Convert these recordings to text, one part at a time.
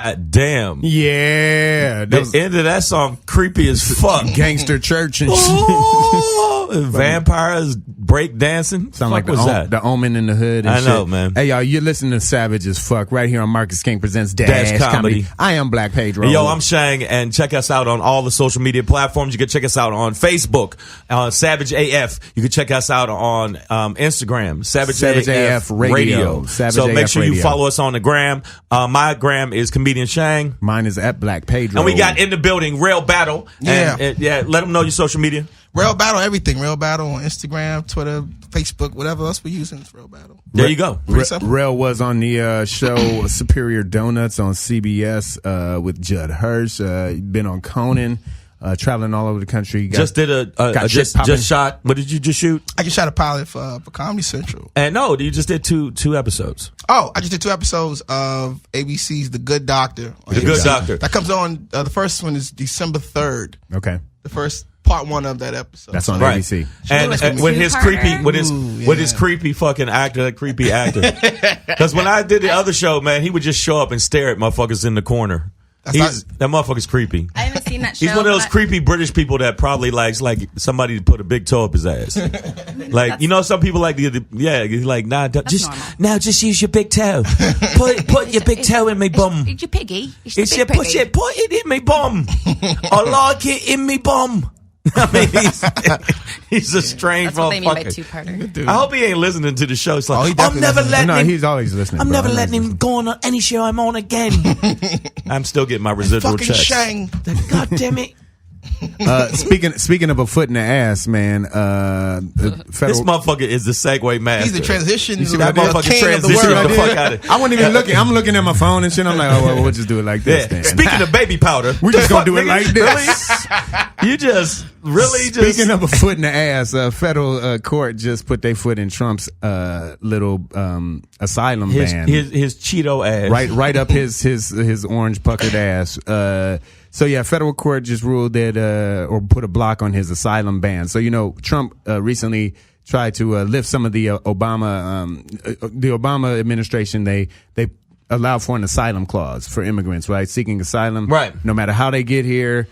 God damn. Yeah. The end of that song, creepy as fuck. Gangster church and shit. Vampires break dancing. Sound fuck like was that? The Omen in the Hood and I know, shit. man. Hey, y'all, you're listening to Savage as Fuck right here on Marcus King Presents Dash Comedy. I am Black Pedro. Yo, I'm Shang, and check us out on all the social media platforms. You can check us out on Facebook, Savage AF. You can check us out on Instagram, Savage AF Radio. So make sure you follow us on the gram. My gram is Comedian Shang. Mine is at Black Pedro. And we got in the building Rell Battle. Yeah. And, let them know your social media. Rell Battle, everything. Rell Battle on Instagram, Twitter, Facebook, whatever else we're using. It's Rell Battle. There you go. Rell was on the show Superior Donuts on CBS with Judd Hirsch. Been on Conan. Traveling all over the country. Just did just shot. What did you just shoot? I just shot a pilot for Comedy Central. And no, you just did two episodes. Oh, I just did 2 episodes of ABC's The Good Doctor. The Good Doctor. That comes on. The first one is December 3rd. Okay. The first part 1 of that episode. That's on ABC. And with his creepy fucking actor, that creepy actor. Because when I did the other show, man, he would just show up and stare at motherfuckers in the corner. That motherfucker's creepy. I haven't seen that show. He's one of those creepy British people that probably likes like somebody to put a big toe up his ass. Like, you know, some people like he's like, just use your big toe. Put your big toe in me bum. It's your piggy. Put it in me bum. I like it in me bum. I mean, he's a strange motherfucker. That's what they mean by two-parter. I hope he ain't listening to the show. It's like, I'm never letting him. No, he's always listening. I'm never letting him go on any show I'm on again. I'm still getting my residual checks. Shang. God damn it. Speaking of a foot in the ass, man. This motherfucker is the segue master. He's the transition. You see that motherfucker transition the fuck out of it. I wasn't even looking. I'm looking at my phone and shit. I'm like, oh, well, we'll just do it like this. Then. Speaking of baby powder, we just gonna do it like this. You just really Speaking of a foot in the ass, federal court just put their foot in Trump's little asylum ban. His Cheeto ass. Right up his orange puckered ass. So yeah, federal court just ruled that or put a block on his asylum ban. So, you know, Trump recently tried to lift some of the Obama administration. They allowed for an asylum clause for immigrants, right? Seeking asylum. Right. No matter how they get here,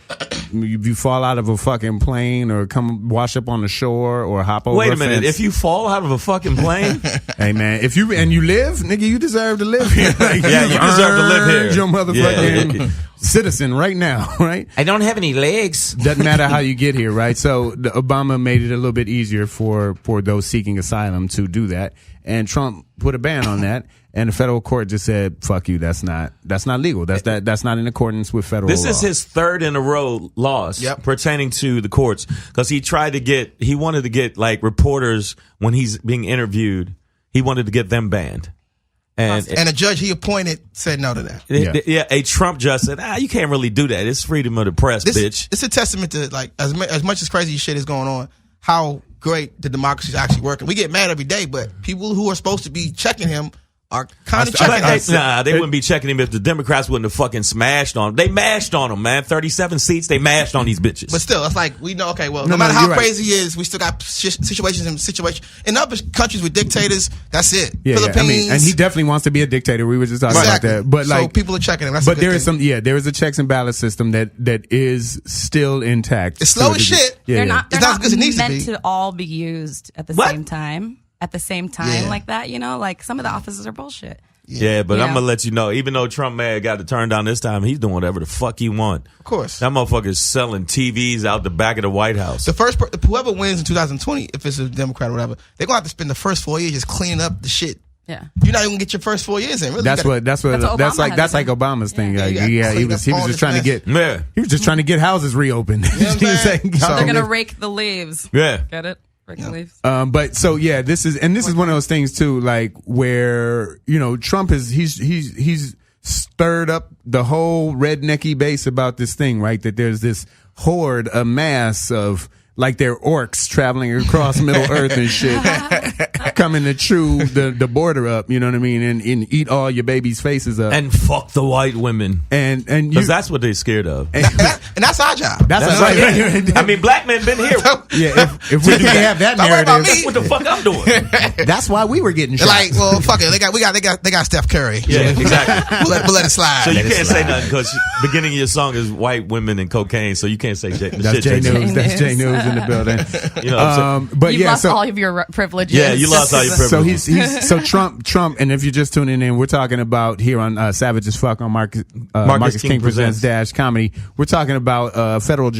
if you fall out of a fucking plane or come wash up on the shore or hop over Wait a a minute. fence. If you fall out of a fucking plane? Hey, man, if you live, nigga, you deserve to live here. Like, yeah, you deserve to live here. Your motherfucking citizen right now, right? I don't have any legs. Doesn't matter how you get here, right? So Obama made it a little bit easier for those seeking asylum to do that, and Trump put a ban on that. And the federal court just said, "Fuck you. That's not legal. That's not in accordance with federal law." This is his third in a row loss pertaining to the courts, because he wanted to get like reporters when he's being interviewed. He wanted to get them banned. And a judge he appointed said no to that. Yeah, a Trump judge said, you can't really do that. It's freedom of the press, bitch. It's a testament to, like, as much as crazy shit is going on, how great the democracy is actually working. We get mad every day, but people who are supposed to be checking him are kind of checking us. They wouldn't be checking him if the Democrats wouldn't have fucking smashed on him. They mashed on him, man. 37 seats, they mashed on these bitches. But still, it's like, we know, okay, well, no matter how crazy he is, we still got situations. In other countries with dictators, that's it. Yeah, Philippines. I mean, and he definitely wants to be a dictator. We were just talking about that. But so like, people are checking him. That's but there is there is a checks and balance system that is still intact. It's slow as shit. They're not because it needs meant to be. to all be used at the same time. At the same time, like that, you know, like some of the offices are bullshit. Yeah, but I'm going to let you know, even though Trump may have got to turn down this time, he's doing whatever the fuck he want. Of course. That motherfucker's selling TVs out the back of the White House. Whoever wins in 2020, if it's a Democrat or whatever, they're going to have to spend the first 4 years just cleaning up the shit. Yeah. You're not even going to get your first 4 years in. Really. That's like Obama's thing. He was just trying to get houses reopened. You know they're going to rake the leaves. Yeah. Get it? Leaves. But so yeah, this is one of those things too, like where, you know, Trump he's stirred up the whole rednecky base about this thing, right? That there's this horde, a mass of, like, they're orcs traveling across Middle Earth and shit, coming to chew the border up, you know what I mean, and eat all your babies' faces up and fuck the white women, and because that's what they're scared of. And that's our job. That's right. right. I mean, black men been here. Yeah, if we can't have that narrative, That's what the fuck I'm doing. that's why we were getting shot. Like, well, fuck it. They got Steph Curry. Yeah, exactly. We'll let it slide. So you can't say nothing because beginning of your song is white women and cocaine, so you can't say J. That's J News. That's J News in the building. You know what I'm saying? But You lost all of your privileges. Yeah, you lost all your privileges. So so Trump, and if you're just tuning in, we're talking about here on Savage as Fuck on Marcus King Presents Dash Comedy. We're talking about a federal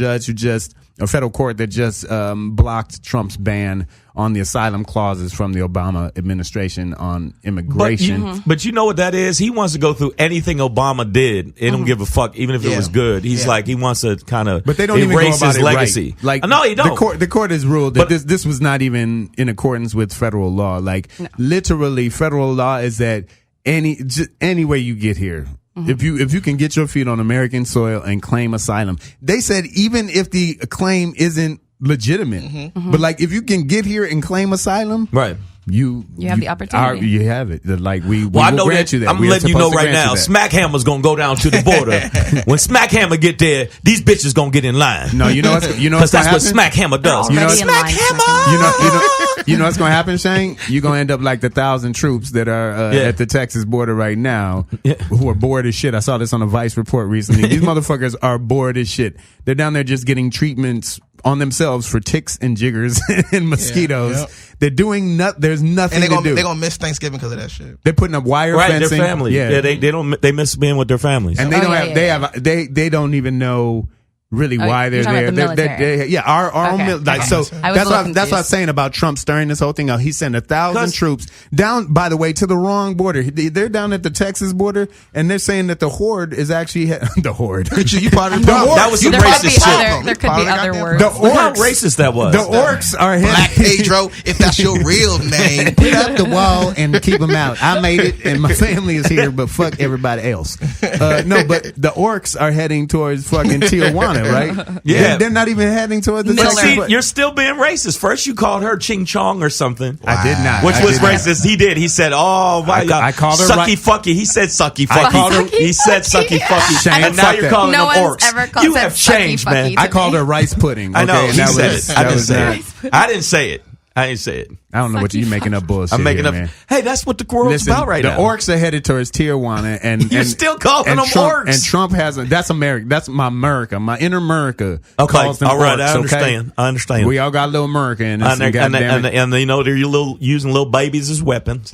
court that just blocked Trump's ban on the asylum clauses from the Obama administration on immigration. But you know what that is? He wants to go through anything Obama did. He don't give a fuck, even if it was good. He's like, he wants to kind of but they don't even erase go about his it legacy. Right. Like, no, he don't. The court has ruled that this was not even in accordance with federal law. Like, literally, federal law is that any way you get here, if you can get your feet on American soil and claim asylum, they said even if the claim isn't legitimate, but like if you can get here and claim asylum, Right. You have the opportunity. You have it. Like we Well, I know grant that. you that. I'm letting you know right now. Smackhammer's gonna go down to the border. When Smackhammer get there, these bitches gonna get in line. No, you know what's because that's what Smackhammer does. You know, Smackhammer. You know what's gonna happen, Shane? You're gonna end up like the 1,000 troops that are at the Texas border right now, who are bored as shit. I saw this on a Vice report recently. These motherfuckers are bored as shit. They're down there just getting treatments on themselves for ticks and jiggers and mosquitoes. Yeah, yep. They're doing there's nothing to do. They're gonna miss Thanksgiving because of that shit. They're putting up wire fencing. Their family. Yeah, they miss being with their families. And they don't even know really why they're there. Our own like so that's what I was saying about Trump stirring this whole thing out. He sent 1,000 troops down, by the way, to the wrong border. They're down at the Texas border, and they're saying that the horde is actually the horde. You part of the horde. That was some racist shit. There could be other words. The orcs, how racist that was. The orcs are Black Pedro, if that's your real name. Put up the wall and keep them out. I made it, and my family is here, but fuck everybody else. No, but the orcs are heading towards fucking Tijuana, right? Yeah, they're not even heading towards the see, you're still being racist. First, you called her Ching Chong or something. Wow. I did not. Which was racist. He did. He said, "Oh, why I called her sucky fucky." He said sucky fucky. He said sucky fucky. Shane, and now you're calling them orcs. Ever called you have changed, man. I called her rice pudding. I know. Okay, He said it. I didn't say it. I didn't say it. I didn't say it. I don't know what you're making up bullshit. I'm making here, up. Man. Hey, that's what the world's about right now. The orcs are headed towards Tijuana, and you're still calling them Trump, orcs. And Trump has that's America. That's my America. My inner America. Okay, calls them all right. orcs, I understand. Okay? I understand. We all got a little America in us. And you know they're using little babies as weapons.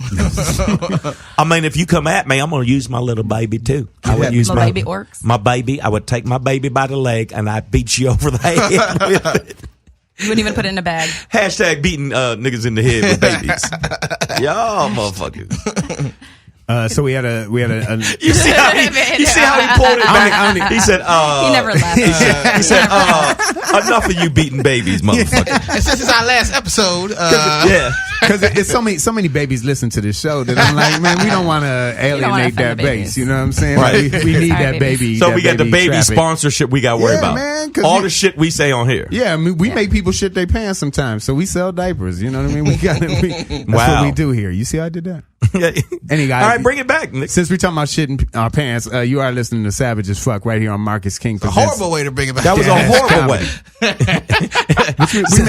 I mean, if you come at me, I'm going to use my little baby too. I would use my baby orcs. My baby. I would take my baby by the leg and I'd beat you over the head with it. You wouldn't even put it in a bag. Hashtag beating niggas in the head with babies. Y'all motherfuckers. So we had a. You see how he pulled it back? He said, he never laughed. He said, enough of you beating babies, motherfucker. And since it's our last episode, because it's so many babies listen to this show that I'm like, man, we don't want to alienate that base. You know what I'm saying? Right. Like, we need that baby. So we got the baby traffic. Sponsorship we got to worry about. Man, all the shit we say on here. Yeah, I mean, we make people shit their pants sometimes, so we sell diapers. You know what I mean? That's what we do here. You see how I did that? Any guys? All right, bring it back, Nick. Since we're talking about shit in our pants, you are listening to Savage as Fuck right here on Marcus King Presents. A horrible way to bring it back. That was a horrible way.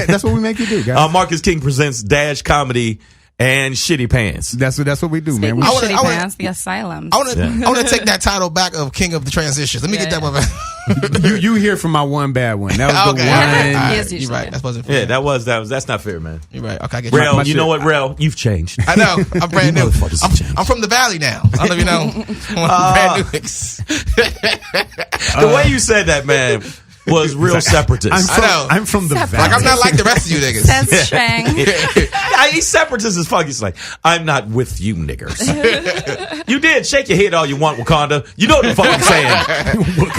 That's what we make you do, guys. Marcus King Presents Dash Comedy and Shitty Pants. That's what we do, Speaking man. Shitty Pants, the Asylum. I want to take that title back of King of the Transitions. Let me get that one back. You hear from my one bad one. That was the one. You're right. That's wasn't fair. Yeah, that's not fair, man. You're right. Okay, I get Rell, you know what, Rell? You've changed. I know. I'm brand new. I'm from the Valley now. I don't know if you know. I'm brand new. The way you said that, man, was real separatist. I'm from the Valley. Like, I'm not like the rest of you niggas. Says Shang. He's separatist as fuck. He's like, I'm not with you niggers. You did. Shake your head all you want, Wakanda. You know what the fuck I'm saying.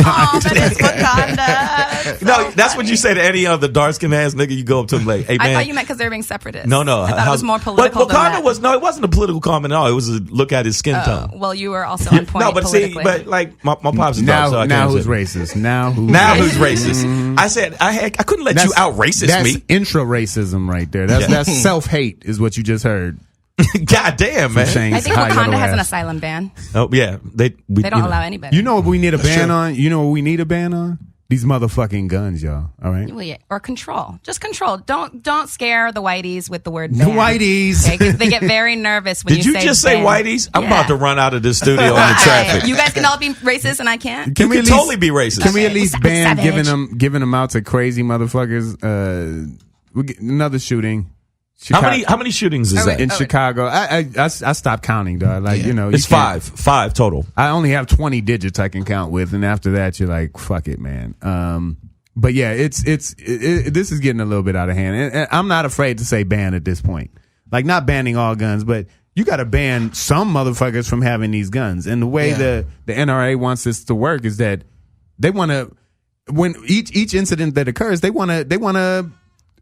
Oh, that is Wakanda. No, that's what you say to any other dark-skinned ass nigga. You go up to him like, hey, man. I thought you meant because they're being separatist. No. I thought it was more political but Wakanda than that. it wasn't a political comment at all. It was a look at his skin tone. Well, you were also on point politically. But like, my pops is dark, so I now can't who's say. racist? Now who's racist? I said, I couldn't let you out racist me. That's intra-racism right there. That's self-hate is what you just heard. God damn, man. I think Wakanda has an asylum ban. Oh, yeah. They don't allow anybody. You know what we need a ban on? You know what we need a ban on? these motherfucking guns, y'all. All right. Well, yeah, or control. Just control. Don't scare the whiteys with the word The ban. whiteys. Okay? 'Cause they get very nervous when Did you you say just say ban. whiteys? I'm Yeah. about to run out of this studio in the traffic. You guys can all be racist and I can't. You we can at least- totally be racist. Can we at least I'm ban savage. giving them out to crazy motherfuckers? We get another shooting. Chicago, How many shootings is that? in Chicago? I stopped counting, dog. Like you know, It's you can't- five total. I only have 20 digits I can count with, and after that, you're like, fuck it, man. But yeah, this is getting a little bit out of hand, and I'm not afraid to say ban at this point. Like, not banning all guns, but you got to ban some motherfuckers from having these guns. And the way the NRA wants this to work is that they want to, when each incident that occurs, they want to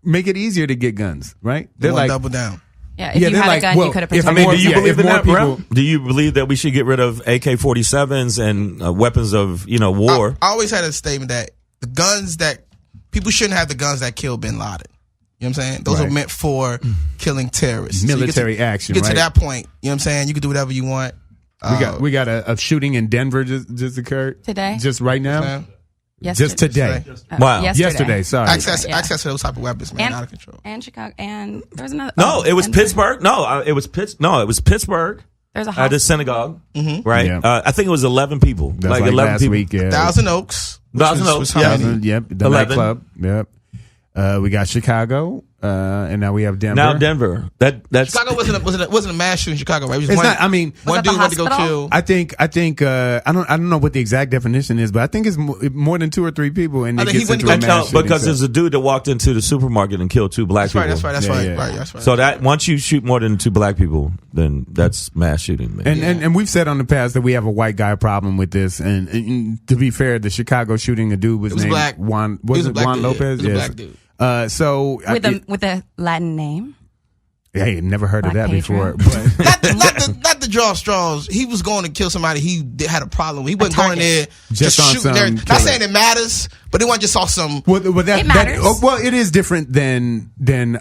make it easier to get guns, right? They They're want like, to double down. Yeah, if you had a gun, you could have protected. I mean, do you if believe in more that, Rell? Do you believe that we should get rid of AK-47s and weapons of war? I always had a statement that the guns that people shouldn't have the guns that killed Bin Laden. You know what I'm saying? Those are meant for killing terrorists. Military action, You get right? to that point. You know what I'm saying? You can do whatever you want. we got a shooting in Denver just occurred Today? just right now, Man. just today. Wow. Yesterday, sorry. Access Yeah. to those type of weapons, man, out of control. And Chicago, and there was another. No, it was and Pittsburgh. No, it was Pittsburgh. There's a At house. the synagogue, right? Yeah. I think it was 11 people. That's like like 11 last people. week. Yeah. Thousand Oaks. Thousand Oaks, how yeah. many? Yep, the 11. nightclub. Yep. We got Chicago, and now we have Denver. Now Denver. That's Chicago wasn't a mass shooting in Chicago, right? It was It's one, not. I mean, one Was that dude the went to go hospital? kill. I think. I don't know what the exact definition is, but I think it's more than 2 or 3 people, and I it think he gets went into to a go- mass shooting. because So- there's a dude that walked into the supermarket and killed 2 black people. That's right. Yeah, yeah. Right. That's right. So that once you shoot more than 2 black people, then that's mass shooting. Man. And we've said on the past that we have a white guy problem with this. And to be fair, the Chicago shooting, a dude was It was named black. Juan. He was a it black Juan dude, Lopez? yeah. He was a Yes. black dude. So with a Latin name. hey, never heard of Black that Pedro. before. But not the draw straws. He was going to kill somebody he had a problem with. He wasn't going there Just on shooting there. some Not killer. saying it matters, but they want just saw some. well, It matters. well, it is different than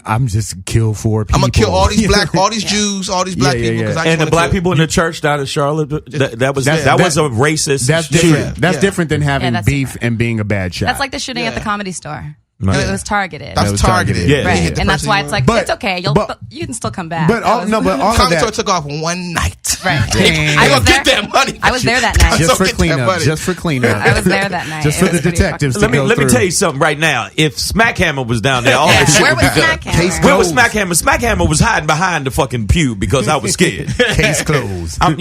I'm just kill 4 people. I'm gonna kill all these black, all these Jews, all these black Yeah, yeah, people. yeah. 'Cause I just And the wanna black kill. people in the church down in Charlotte, that was That's- that was a racist. That's shooting. different. That's Yeah. different than having that's beef different. and being a bad shot. That's like the shooting at the Comedy Store. Right. It was targeted. That was was targeted. targeted. Yeah. Right, He hit the and that's person why he it's like But- it's okay. You can still come back. but all That was- of Comedy that. Store took off one night. right. Damn. I They was gonna there. get that money. I was there that night. Just for Get that cleanup. money. Just for cleanup. I was there that night. Just It for was the pretty detectives fucking- to Let me go tell you through. something right now. If Smackhammer was down there, all that shit Where would was be done. Smackhammer? Case Where was closed. Smackhammer? Smackhammer was hiding behind the fucking pew because I was scared. Case closed. I'm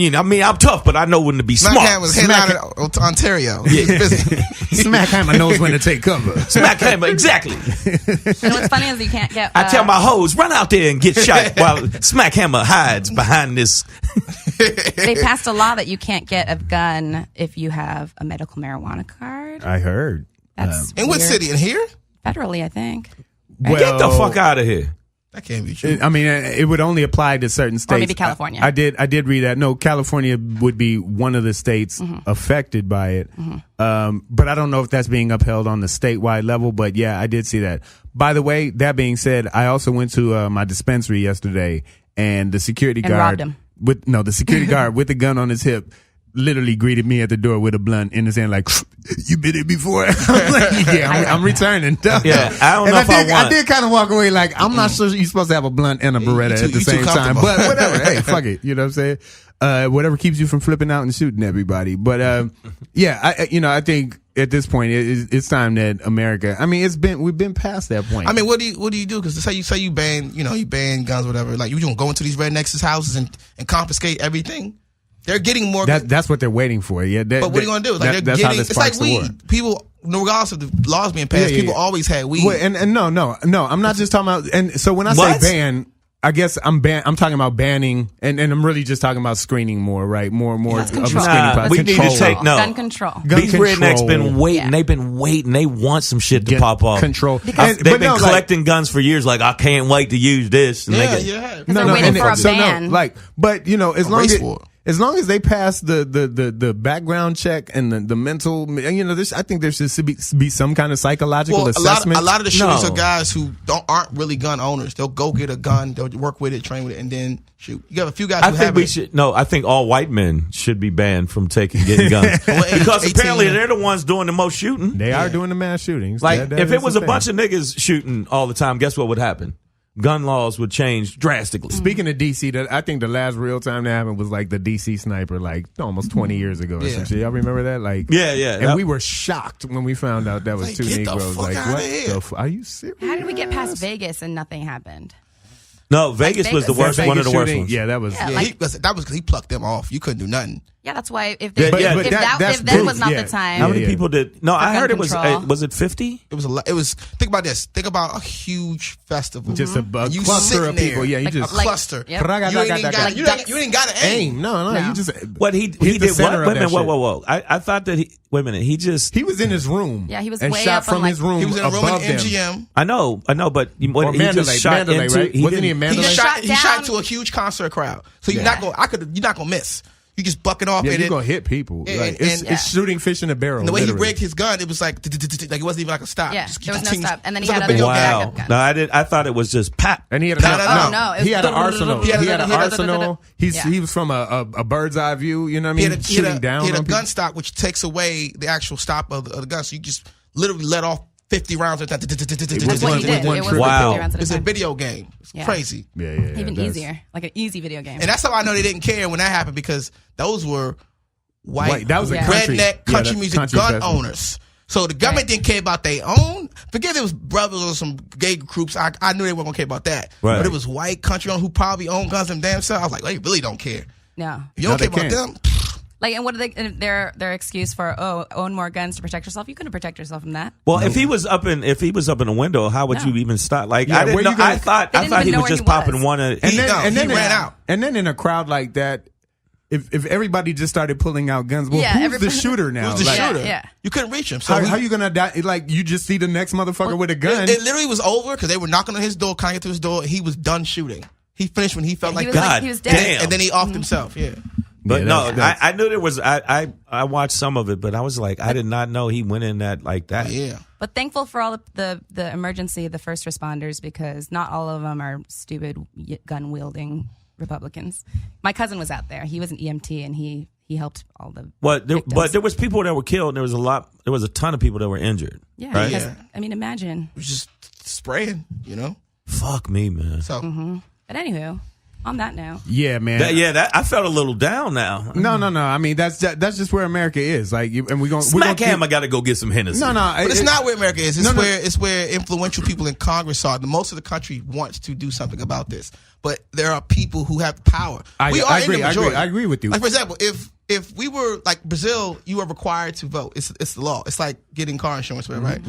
tough, but I know when to be smart. Smackhammer was heading out of Ontario. He was busy. Smackhammer knows when to take cover. Smackhammer, exactly. And what's funny is you can't get. I tell my hoes, run out there and get shot while Smackhammer hides behind this. they passed a law that you can't get a gun if you have a medical marijuana card. I heard. That's In what weird. city? In here? Federally, I think. Get the fuck out of here. That can't be true. I mean, it would only apply to certain states. maybe California. I did read that. No, California would be one of the states affected by it. But I don't know if that's being upheld on the statewide level. But yeah, I did see that. By the way, that being said, I also went to my dispensary yesterday, and the security And guard robbed him. the security guard with the gun on his hip literally greeted me at the door with a blunt in his hand, like, "You been here before?" I'm like, "Yeah, I'm returning." Yeah, I don't And know if I want. I did kind of walk away like, I'm not sure you're supposed to have a blunt and a Beretta at the you too same time, comfortable. but whatever. Hey, fuck it. You know what I'm saying? Whatever keeps you from flipping out and shooting everybody. But yeah, I think at this point it's time that America. I mean, we've been past that point. I mean, what do you do? Because say you ban guns, whatever. Like you gonna go into these rednecks' houses and confiscate everything. They're getting more. that's what they're waiting for. Yeah, but what are you gonna do? Like that's how this it's like sparks the war. weed. People, regardless of the laws being passed, Yeah. people always had weed. Well, and no, I'm not just talking about. And so when I What? say ban, I guess I'm talking about banning, and I'm really just talking about screening more, right? More of a screening Control. process. We need to Control. take no. Gun control. Gun These control. rednecks been waiting. Yeah. They've been waiting. They want some shit to Get pop off. control. They've But been no, like- collecting guns for years. Like I can't wait to use this. And yeah, they get, yeah. They're waiting for a ban. but as long wasteful. as long as they pass the background check and the mental, I think there should be some kind of psychological assessment. A lot of the shooters are guys who aren't really gun owners. They'll go get a gun, they'll work with it, train with it, and then shoot. You have a few guys who I think all white men should be banned from getting guns. Because apparently they're the ones doing the most shooting. They are doing the mass shootings. Like, if it was a bunch of niggas shooting all the time, guess what would happen? Gun laws would change drastically. Speaking of DC, I think the last real time that happened was like the DC sniper, like almost 20 years ago or some shit. Y'all remember that? Like, yeah. And we were shocked when we found out that was two Negroes. Like, what? Are you serious? How did we get past Vegas and nothing happened? No, Vegas was the worst, one of the worst ones. Yeah, that was. that was because he plucked them off. You couldn't do nothing. Yeah, that's why. If that was not the time. How many people did? No, I heard it was. control. Was it 50? It was a lot. It was. Think about this. Think about a huge festival. Just a you cluster of people. Yeah, you like just a cluster. Yep. You ain't got to aim. No. You just. What he did? What? Wait a minute. Whoa. I thought that he. Wait a minute. He was in his room. Yeah, he was and way shot up from his room. He was in a room in above them. MGM. I know, but what, he Mandalay, just shot Mandalay, into. right? Wasn't he in Mandalay? He shot to a huge concert crowd. So you're not gonna miss. You just bucking off. Yeah, and you're gonna hit people. It's shooting fish in a barrel. And the way literally. he rigged his gun, it was like it wasn't even like a stop. Yeah, there was no stop. And then he It's had like a video Wow. game. No, I did. I thought it was just pop. And he had He had an arsenal. He He had had an a- arsenal. He was from a bird's eye view. You know what I mean? Shooting down. He had a on gun people. stock, which takes away the actual stop of the gun. So you just literally let off 50 rounds. That's what he did. It was Wow. 50 rounds at a It's a time. video game. It's crazy. Yeah. Even that's- easier, like an easy video game. And that's how I know they didn't care when that happened, because those were white That was a country, redneck country that music country gun festival. owners. So the government didn't care about their own. Forget it was brothers or some gay groups. I knew they weren't gonna care about that. Right. But it was white country owners who probably own guns them damn self. I was like, they really don't care. No. If you don't care they about can't. them. Like, and what are their excuse for? Own more guns to protect yourself. You couldn't protect yourself from that. Well, if he was up in a window, how would you even stop? Like, Yeah, I didn't know. I thought They didn't he even know was where just he popping was. one of. He ran out. And then in a crowd like that, if everybody just started pulling out guns, well, who's the shooter now? Who's the Like, shooter? Yeah. You couldn't reach him. So How you gonna die? Like, you just see the next motherfucker with a gun. It literally was over because they were knocking on his door, trying to get to his door. He was done shooting. He finished when he felt He like was God. he was dead. damn. And then he offed himself. Yeah. But Yeah, no, I knew there was. I watched some of it, but I was like, I did not know he went in that like that. Yeah. But thankful for all the emergency, the first responders, because not all of them are stupid gun wielding Republicans. My cousin was out there. He was an EMT, and he helped all the. But victims. there was people that were killed. And there was a ton of people that were injured. Yeah, right? because, I mean, imagine. It was just spraying, Fuck me, man. So But anywho, on that note, Yeah, man. I felt a little down now. No. I mean, that's just where America is. Like, and we're Smack gonna him. I got to go get some Hennessy. No. but it's not where America is. It's No. it's where influential people in Congress are. Most of the country wants to do something about this, but there are people who have power. We are in the majority. I agree with you. Like, for example, if we were like Brazil, you are required to vote. It's the law. It's like getting car insurance, right?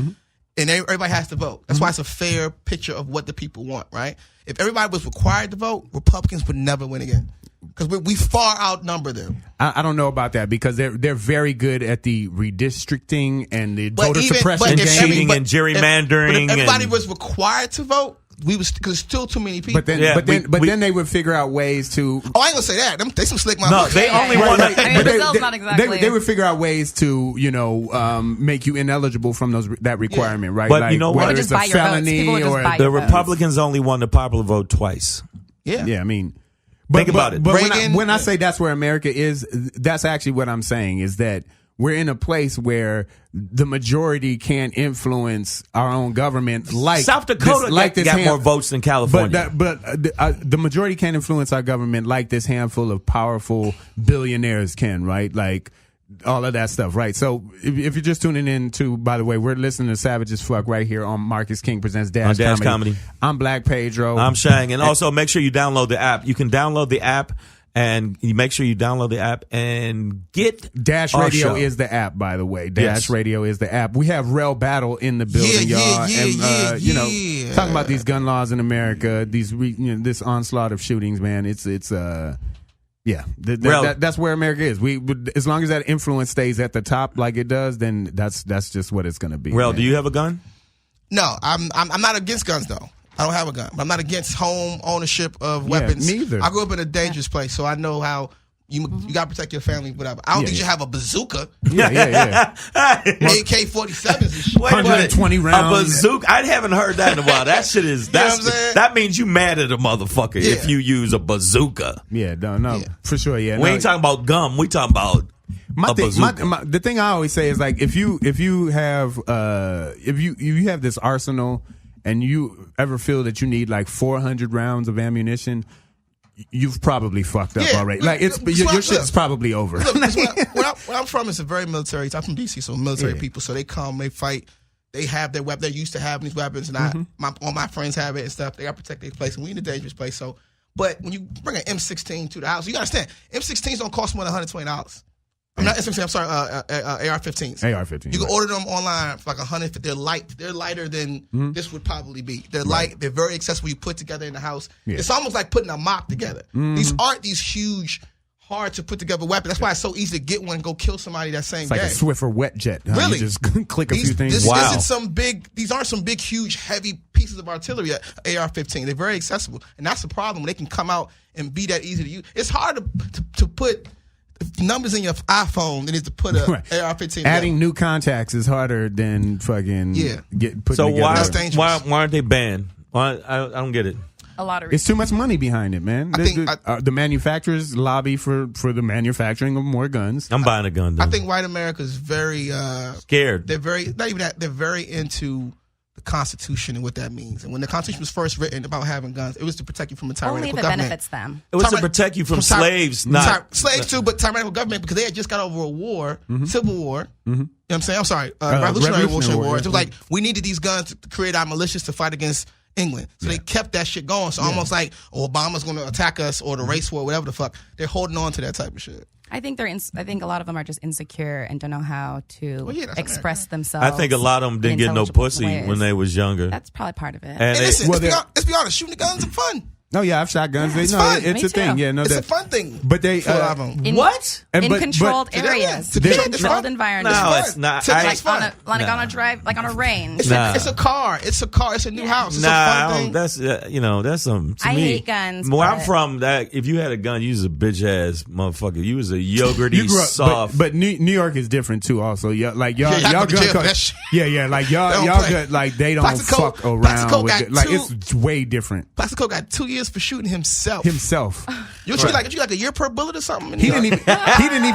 And everybody has to vote. That's why it's a fair picture of what the people want, right? If everybody was required to vote, Republicans would never win again, because we far outnumber them. I don't know about that, because they're very good at the redistricting and the voter suppression but game. cheating and gerrymandering If everybody and- was required to vote, because there's still too many people. But then, Yeah, then they would figure out ways to. I ain't gonna say that. They some slick No, motherfuckers. they only Yeah. want I mean, to. Brazil's not exactly. They would figure out ways to, make you ineligible from that requirement, right? But like, you know what? whether Or it's just a buy your votes. felony People would just or buy The your votes. Republicans only won the popular vote twice. Yeah. I mean, Think about it. But Reagan- when I say that's where America is, that's actually what I'm saying, is that we're in a place where the majority can't influence our own government. Like South Dakota got more votes than California. But the majority can't influence our government like this handful of powerful billionaires can, right? Like all of that stuff, right? So if you're just tuning in to, by the way, we're listening to Savage as Fuck right here on Marcus King Presents Dash, Comedy. I'm Black Pedro. I'm Shang, and also make sure you download the app. You can download the app, and you make sure you download the app and get Dash our Radio show. is the app, by the way. Dash Yes. Radio is the app. We have Rell Battle in the building, y'all. And, talking about these gun laws in America, this onslaught of shootings, man. That's where America is. As long as that influence stays at the top like it does, then that's just what it's going to be. Rell, man. do you have a gun? No, I'm not against guns though. I don't have a gun. But I'm not against home ownership of weapons. me either. I grew up in a dangerous place, so I know how You gotta protect your family, whatever. I don't think you have a bazooka. Yeah. AK-47s and shit. 120 rounds. A bazooka. I haven't heard that in a while. That shit is. You know what I'm saying? That means you mad at a motherfucker if you use a bazooka. Yeah, no, for sure. Yeah, we ain't talking about gum. We talking about. The thing I always say is like if you have this arsenal and you ever feel that you need like 400 rounds of ammunition, you've probably fucked up already. Like your shit's probably over. Look, where I'm from is a very military. I'm from DC, so military people. So they come, they fight, they have their weapon. They're used to having these weapons, and all my friends have it and stuff. They got to protect their place, and we in a dangerous place. So, but when you bring an M16 to the house, you got to understand M16s don't cost more than $120. I'm not M16. I'm sorry, AR-15s. AR-15. You can order them online for like $150. They're light. They're lighter than this would probably be. They're light. They're very accessible. You put together in the house. Yeah. It's almost like putting a mop together. These aren't these huge, hard to put together weapons. That's why it's so easy to get one and go kill somebody that same day. It's like a Swiffer wet jet. Huh? Really? You just click a few things. These aren't some big, huge, heavy pieces of artillery. AR-15. They're very accessible, and that's the problem. They can come out and be that easy to use. It's hard to put numbers in your iPhone than it is to put a AR-15. Adding new contacts is harder than fucking putting together. Why aren't they banned? I don't get it. A lot of it's too much money behind it, man. The manufacturers lobby for the manufacturing of more guns. I'm buying a gun, though. I think white America is very scared. They're very not even that. They're very into the Constitution and what that means. And when the Constitution was first written about having guns, it was to protect you from a tyrannical government. Only if it benefits them. It was to protect you from slaves, slaves too, but tyrannical government because they had just got over a war, civil war. You know what I'm saying? I'm sorry, Revolutionary War. It was like we needed these guns to create our militias to fight against England. So they kept that shit going. So almost like Obama's going to attack us or the race war, whatever the fuck. They're holding on to that type of shit. I think I think a lot of them are just insecure and don't know how to express themselves. I think a lot of them didn't get no pussy when they was younger. That's probably part of it. And listen, let's be honest, shooting the guns are fun. No, yeah, I've shot guns. It's fun. It's a thing. Yeah, no, it's a fun thing. But they what in controlled areas, controlled environments. No, it's not. Like on a drive, like on a range. It's a car. It's a new house. It's a fun thing. That's some. I hate guns. Where I'm from, that if you had a gun, you was a bitch ass motherfucker. You was a yogurty soft. But New York is different too. Also, like y'all gun. Like y'all good. Like they don't fuck around with it. Like it's way different. Plaxico got 2 years for shooting himself. You like a year per bullet or something? He didn't even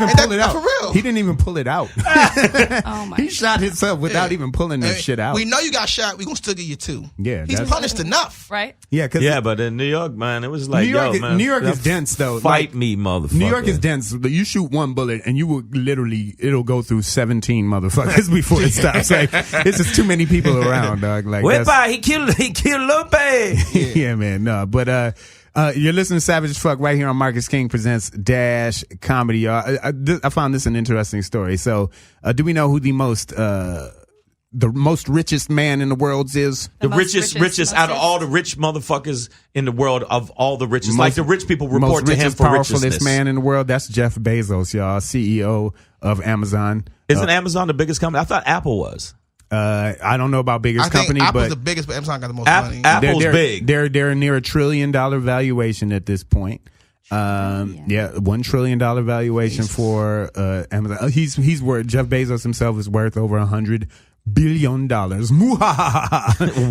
pull it out. For real. He didn't even pull it out. Oh my! He shot himself without even pulling that shit out. We know you got shot. We gonna still give you 2. Yeah, he's punished enough, right? Yeah, but in New York, man, it was like New York is dense though. Fight me, motherfucker. New York is dense. You shoot one bullet and you will it'll go through 17 motherfuckers before it stops. Like it's just too many people around, dog. Like he killed Lupe. Yeah, man. No, but you're listening to Savage as Fuck right here on Marcus King Presents Dash Comedy, y'all. I found this an interesting story. So, do we know who the most richest man in the world is? The richest out of all the rich motherfuckers in the world, of all the richest. Like the rich people report to him for richness. Most man in the world, that's Jeff Bezos, y'all, CEO of Amazon. Isn't Amazon the biggest company? I thought Apple was. I don't know about biggest company, Apple's but the biggest, but Amazon got the most money. Apple's big. They're near $1 trillion valuation at this point. $1 trillion valuation for Amazon. He's worth. Jeff Bezos himself is worth over $100 billion.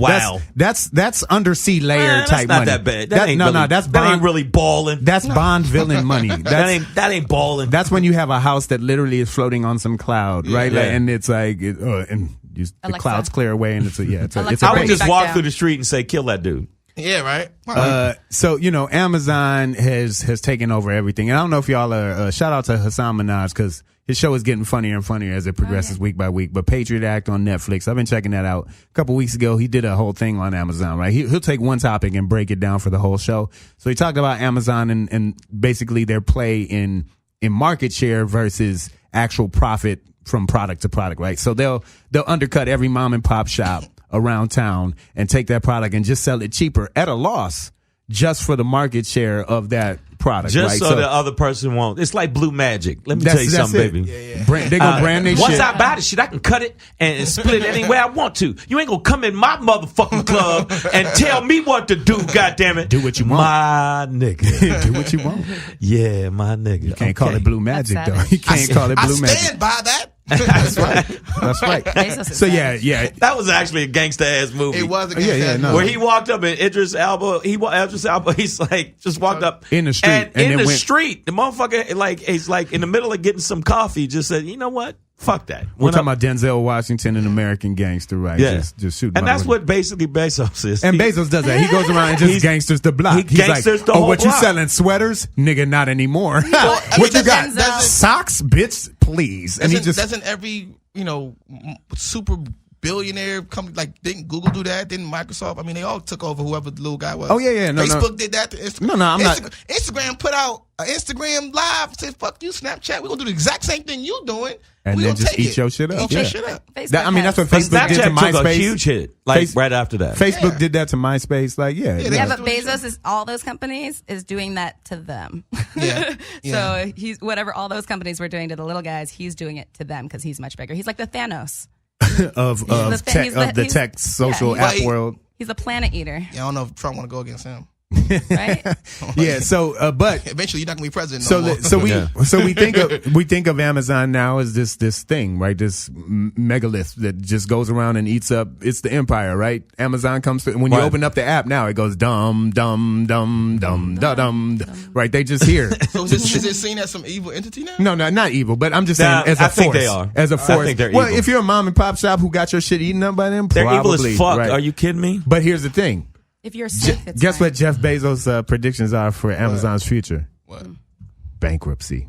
Wow, that's undersea layer type money. That's not that bad. That ain't really balling. That's Bond villain money. That ain't balling. That's when you have a house that literally is floating on some cloud, right? Like, and it's like the clouds clear away, and it's I would just walk through the street and say, "Kill that dude." Yeah, right. So Amazon has taken over everything, and I don't know if y'all are. Shout out to Hassan Minaj because his show is getting funnier and funnier as it progresses week by week. But Patriot Act on Netflix, I've been checking that out. A couple weeks ago, he did a whole thing on Amazon. Right, he'll take one topic and break it down for the whole show. So he talked about Amazon and basically their play in market share versus actual profit from product to product, right? So they'll undercut every mom and pop shop around town and take that product and just sell it cheaper at a loss just for the market share of that product. Just right? so the other person won't. It's like Blue Magic. Let me tell you something, it. baby. They gonna brand their shit. Once I buy the shit, I can cut it and split it any way I want to. You ain't gonna come in my motherfucking club and tell me what to do, goddammit. Do what you want. My nigga. Do what you want. Yeah, my nigga. You can't call it Blue Magic, That's though. savage. You can't call it Blue I Magic. stand by that. That's right. That's right. Bezos is So savage. yeah. That was actually a gangsta ass movie. It was a Yeah, no. Where he walked up and Idris Elba, he's like, just walked up In the street, and and in then the went- street, the motherfucker, like, he's like in the middle of getting some coffee, just said, you know what? Fuck that. We're Went talking up- about Denzel Washington, an American gangster, right? Yeah. Just shooting. and that's motherfuckers. what basically Bezos is. And He- Bezos does that. He goes around and just He's- gangsters the block. he He's gangsters like, the oh, whole what you block. selling? Sweaters? Nigga, not anymore. I What mean, you got? Denzel- Socks, bitch, please. And he just doesn't every super billionaire company, like, didn't Google do that? Didn't Microsoft? I mean, they all took over whoever the little guy was. Oh, yeah. No, Facebook did that to Instagram. No, I'm not- Instagram put out an Instagram live, said, fuck you, Snapchat. We're going to do the exact same thing you doing. And we then gonna just take eat it. your shit up. Eat your Yeah. shit up. Facebook That, I mean, that's what has- Facebook did to Snapchat took MySpace. a huge hit, like Face- right after that. Facebook did that to MySpace. Like, yeah. Yeah, Yeah, Yeah. but Bezos is all those companies is doing that to them. Yeah. Yeah. So he's whatever all those companies were doing to the little guys, he's doing it to them because he's much bigger. He's like the Thanos. of the thing- he's the- tech social yeah, app he's- world. He's a planet eater, Yeah, I don't know if Trump want to go against him. right? Yeah. So, but Eventually, you're not going to be president so no more. we think of Amazon now as this thing, right? This megalith that just goes around and eats up. It's the empire, right? Amazon comes to, when you Right. open up the app now, it goes dum dum dum dum dum dum. Right? They just here. So is it seen as some evil entity now? No, not evil, but I'm just saying Nah, as a I force. think they are. As a I force. think they're well, evil. if you're a mom and pop shop who got your shit eaten up by them, They're evil probably, as fuck. right? Are you kidding me? But here's the thing. If you're sick, it's Guess fine. what Jeff Bezos' predictions are for Amazon's future? What? Bankruptcy.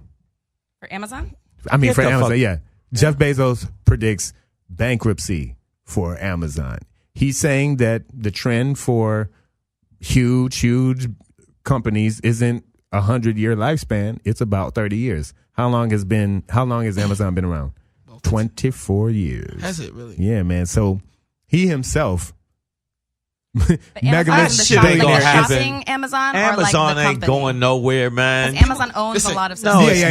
For Amazon? I mean, Get for the Amazon, fuck- yeah. Jeff Bezos predicts bankruptcy for Amazon. He's saying that the trend for huge companies isn't 100-year lifespan. It's about 30 years. How long has Amazon been around? 24 years. Has it really? Yeah, man. So he himself, But Megalith Amazon, the shit ain't shopping, gonna the happen. shopping Amazon, or Amazon like the ain't company? going nowhere, man. 'Cause Amazon owns Listen, a lot of no, stuff. it's yeah,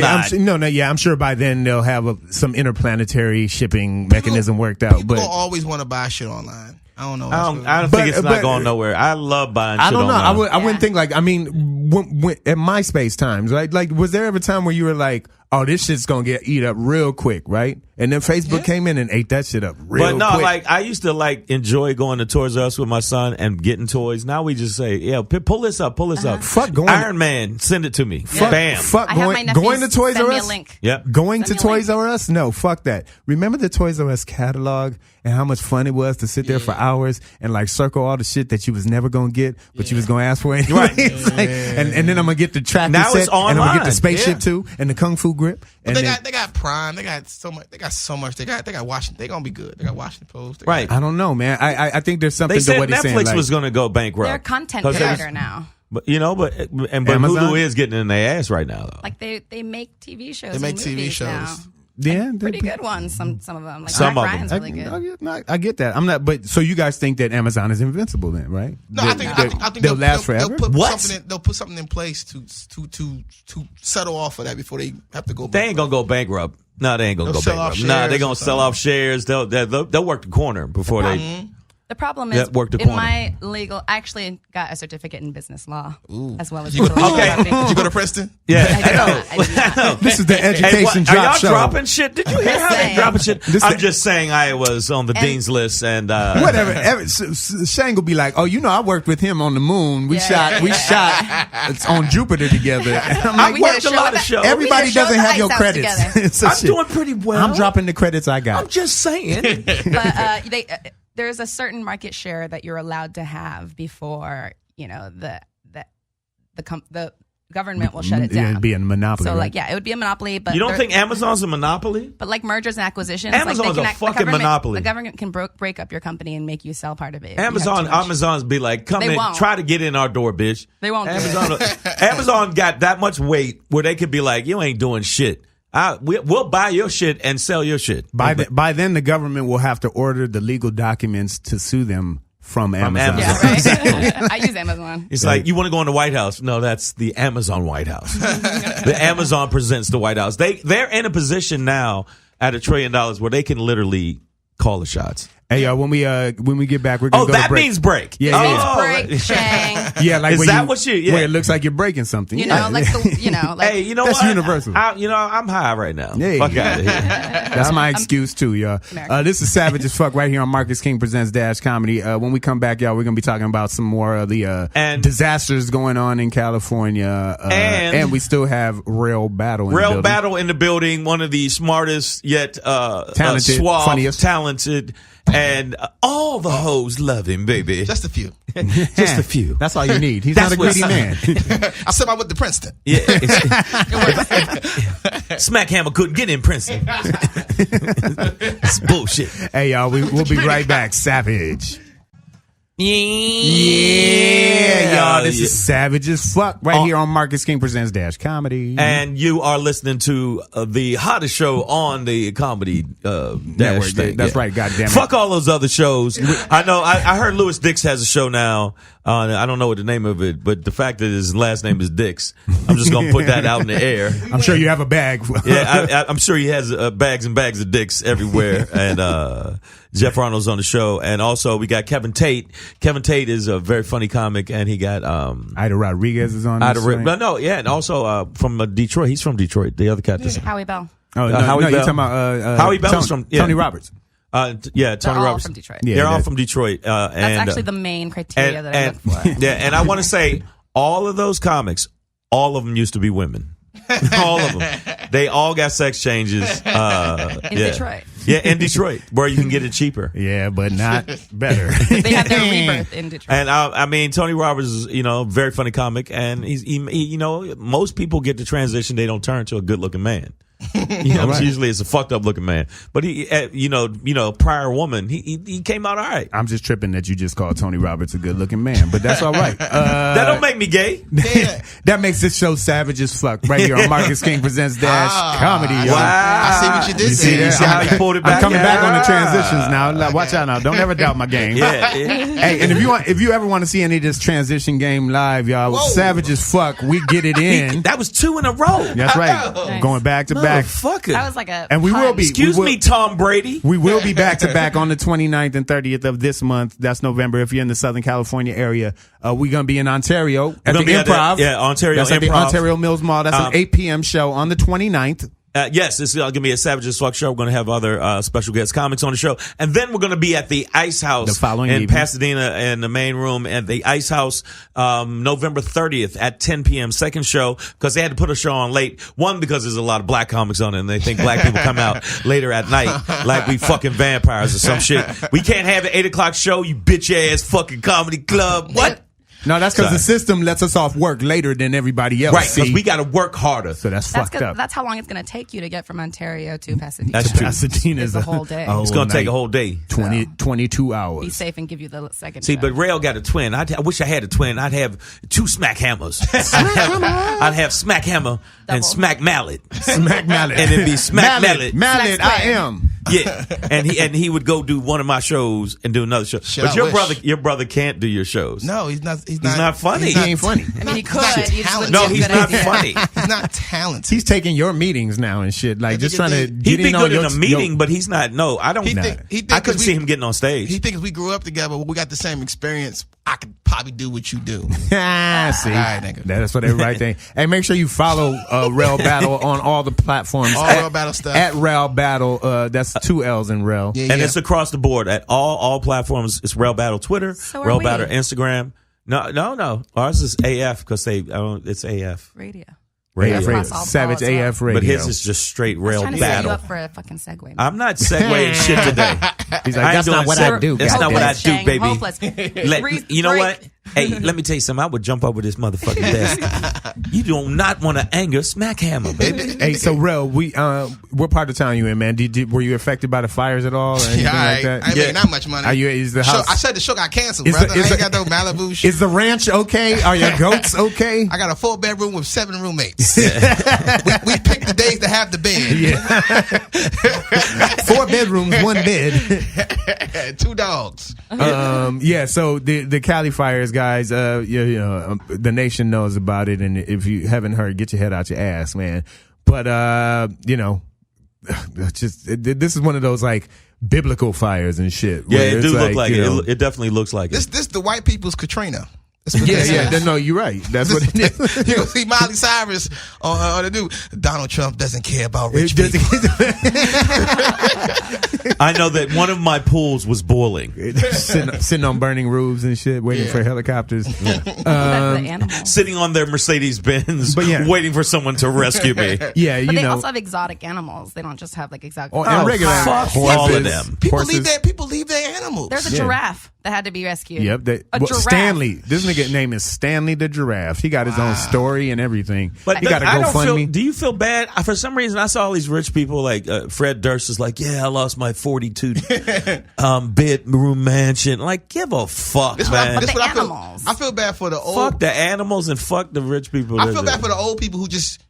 not. I'm sure by then they'll have some interplanetary shipping mechanism worked out. People But always want to buy shit online. I don't know. I don't But- think it's but- not going nowhere. I love buying shit I don't know. online. I wouldn't think like. I mean, when, at MySpace times, right? Like, was there ever a time where you were like, "Oh, this shit's gonna get eat up real quick," right? And then Facebook came in and ate that shit up real But no, quick. like I used to like enjoy going to Toys R Us with my son and getting toys. Now we just say, yeah, pull this up, pull this up. Fuck going- Iron Man, send it to me. Bam. Fuck I have my going nephews to Toys send R me a Us. link. Yep. Going to Send me a Toys R Us? No, fuck that. Remember the Toys R Us catalog and how much fun it was to sit there for hours and like circle all the shit that you was never gonna get, but you was gonna ask for anyway. Right. It's like- and then I'm gonna get the tractor Now set it's and I'm gonna get the online. spaceship Yeah. too and the kung fu grip. And They then, got Prime. They got so much. They got so much. They got Washington. They gonna be good. They got Washington Post. They got- Right. I don't know, man. I think there's something They to said what he's saying. Netflix Like, was going to go bankrupt. They're a content 'Cause it was- creator now. But but Amazon? Hulu is getting in their ass right now though. Like they make TV shows. They make and TV movies shows. now. yeah, Pretty good ones. Some of them. Like Some Mark of them. Ryan's really good. I get that. I'm not, but so you guys think that Amazon is invincible then, right? No, I think they'll last forever. They'll put What? they'll put something in place to settle off of that before they have to go. They ain't gonna go bankrupt. No, they ain't gonna They'll go sell off bankrupt. No, shares they or gonna sell off shares. They'll work the corner before they. The problem Yeah, is work the in corner. my legal. I actually got a certificate in business law as well as. You go to, Okay. Did you go to Princeton? Yeah. I did not. I did not. This is the Hey, education what, are drop y'all show. dropping shit? Did you hear how they saying. dropping shit? This I'm the- just saying I was on the dean's list and Whatever. Shane will be like, "Oh, I worked with him on the moon. We shot it's on Jupiter together." And I'm I like, We did worked a a show lot at of the- shows. everybody We did a show doesn't at the have your Ice House credits. together. So I'm shit. doing pretty well. I'm dropping the credits I got. I'm just saying. But there's a certain market share that you're allowed to have before the government will shut it down. It'd be a monopoly. So right? it would be a monopoly. But You don't there- think Amazon's a monopoly? But like mergers and acquisitions, Amazon's like a fucking monopoly. The government can break up your company and make you sell part of it. if you have too much. Amazon's be like, come They in, won't. try to get in our door, bitch. They won't do Amazon got that much weight where they could be like, you ain't doing shit. We'll buy your shit and sell your shit. By then, the government will have to order the legal documents to sue them from Amazon. Yeah, right. I use Amazon. It's like, you want to go in the White House? No, that's the Amazon White House. The Amazon presents the White House. They're in a position now at $1 trillion where they can literally call the shots. Hey, when we get back, we're gonna go that to break. means break. Yeah, Break, Shang. yeah. Like is that what you? Yeah. where it looks like you're breaking something. You know, like Hey, you know That's what? universal. I'm high right now. Yeah. Fuck out of here. That's my excuse too, y'all. This is Savage as Fuck right here on Marcus King Presents Dash Comedy. When we come back, y'all, we're gonna be talking about some more of the disasters going on in California, and we still have Rell Battle. Rell Battle in the building. One of the smartest yet talented, suave, funniest, talented, and all the hoes love him, baby. Just a few. Just a few. That's all you need. He's That's not a greedy man. I said I went to Princeton. Yeah. Smackhammer couldn't get in Princeton. It's bullshit. Hey, y'all, we'll be right back. Savage. Yeah, y'all. This is Savage as Fuck right here on Marcus King Presents Dash Comedy. And you are listening to the hottest show on the comedy Dash thing. That's right, goddamn it. Fuck all those other shows. I know, I heard Louis Dix has a show now. I don't know what the name of it, but the fact that his last name is Dix, I'm just going to put that out in the air. I'm sure you have a bag. Yeah, I'm sure he has bags and bags of dicks everywhere. And Jeff Arnold's on the show. And also we got Kevin Tate. Kevin Tate is a very funny comic, and he got Ida Rodriguez is on this. And also from Detroit. He's from Detroit. The other cat is Howie Bell. Oh, no, Howie Bell. you're talking about Howie Bell's from Tony Roberts. Tony They're all Roberts from Detroit. Yeah, they're all from Detroit. That's actually the main criteria that I look for. Yeah, and I want to say all of those comics, all of them used to be women. All of them. They all got sex changes. In Detroit. Yeah, in Detroit, where you can get it cheaper. Yeah, but not better. They have their rebirth in Detroit. And I mean, Tony Roberts is, very funny comic, and he most people get the transition, they don't turn to a good looking man. Right. Usually it's a fucked up looking man, but he, prior woman, he came out all right. I'm just tripping that you just called Tony Roberts a good looking man, but that's all right. That don't make me gay. That makes this show Savage as Fuck right here on Marcus King Presents Dash Comedy. Y'all. Wow. I see what you did there. You see how you pulled it back? I'm coming back on the transitions now. Watch out now. Don't ever doubt my game. Yeah. Hey, and if you ever want to see any of this transition game live, y'all, with Savage as Fuck, we get it in. That was 2 in a row. That's right. Nice. Going back to back. Motherfucker. That was like a And we will be. Excuse me, Tom Brady. We will be back to back on the 29th and 30th of this month. That's November. If you're in the Southern California area, we're going to be in Ontario at the Improv. Ontario That's at the Improv. Ontario Mills Mall. That's an 8 p.m. show on the 29th. Yes, this is going to be a Savage as Fuck show. We're going to have other special guest comics on the show. And then we're going to be at the Ice House the following in evening. Pasadena in the main room at the Ice House November 30th at 10 p.m. Second show, because they had to put a show on late. One, because there's a lot of black comics on it and they think black people come out later at night like we fucking vampires or some shit. We can't have an 8 o'clock show, you bitch ass fucking comedy club. What? No, that's because the system lets us off work later than everybody else. Right, because we got to work harder. So that's fucked up. That's how long it's going to take you to get from Ontario to Pasadena. That's true. Pasadena is a whole day. It's going to take a whole day. 22 hours. Be safe and give you the second. See, show. but Rell got a twin. I wish I had a twin. I'd have 2 Smack Hammers. I'd have Smack Hammer and Smack Mallet. Smack Mallet. And it'd be Smack Mallet. Mallet, I am. Yeah, and he would go do one of my shows and do another show. But your brother can't do your shows. No, he's not. He's not funny. He ain't funny. I mean, he could. No, he's not funny. He's not talented. He's taking your meetings now and shit. Like just trying to get He'd be in on good your in a meeting, but he's not. No, I don't. I couldn't see him getting on stage. He thinks we grew up together. We got the same experience. I could probably do what you do. See, all right, nigga. That's what everybody think. Hey, make sure you follow Rell Battle on all the platforms. All Rell Battle stuff. At Rell Battle. That's 2 L's in Rell. Yeah, and it's across the board at all platforms. It's Rell Battle Twitter, So Rell Battle Instagram. No. Ours is AF because it's AF. Radio. Savage AF Radio. But his is just straight Rell Trying to set you Battle. up for a fucking segue. I'm not segueing shit today. He's like, that's not what I do. That's not what I do, Shang, baby. hopeless. You know what? Hey, let me tell you something. I would jump over this motherfucking desk. You do not want to anger Smack Hammer, baby. Hey, so Rell, what part of town you in, man? Were you affected by the fires at all or anything like that? I ain't making that much money. Is the house? I said the show got canceled, brother. I ain't got no Malibu shit. Is the ranch okay? Are your goats okay? I got a 4-bedroom with 7 roommates. we picked the days to have the bed. Yeah. 4 bedrooms, 1 bed. 2 dogs. So the Cali fires, guys, the nation knows about it, and if you haven't heard, get your head out your ass, man. But this is one of those like biblical fires and shit. Yeah, it do look like it. It definitely looks like it. This the white people's Katrina. No, you're right. That's what it is. You see Miley Cyrus on the new Donald Trump doesn't care about rich people. I know that one of my pools was boiling. Sitting on burning roofs and shit, waiting for helicopters. Sitting on their Mercedes Benz, waiting for someone to rescue me. Yeah, but they also have exotic animals. They don't just have like exotic. And regular fuck all of them. People leave their animals. There's a giraffe that had to be rescued. Yep. Giraffe. Stanley. This nigga name is Stanley the Giraffe. He got his own story and everying. But he got to GoFundMe. Do you feel bad? For some reason, I saw all these rich people like Fred Durst is like, I lost my 42 bedroom mansion. Like, give a fuck, man. But the animals. I feel bad for the old. Fuck the animals and fuck the rich people. I feel bad for the old people who just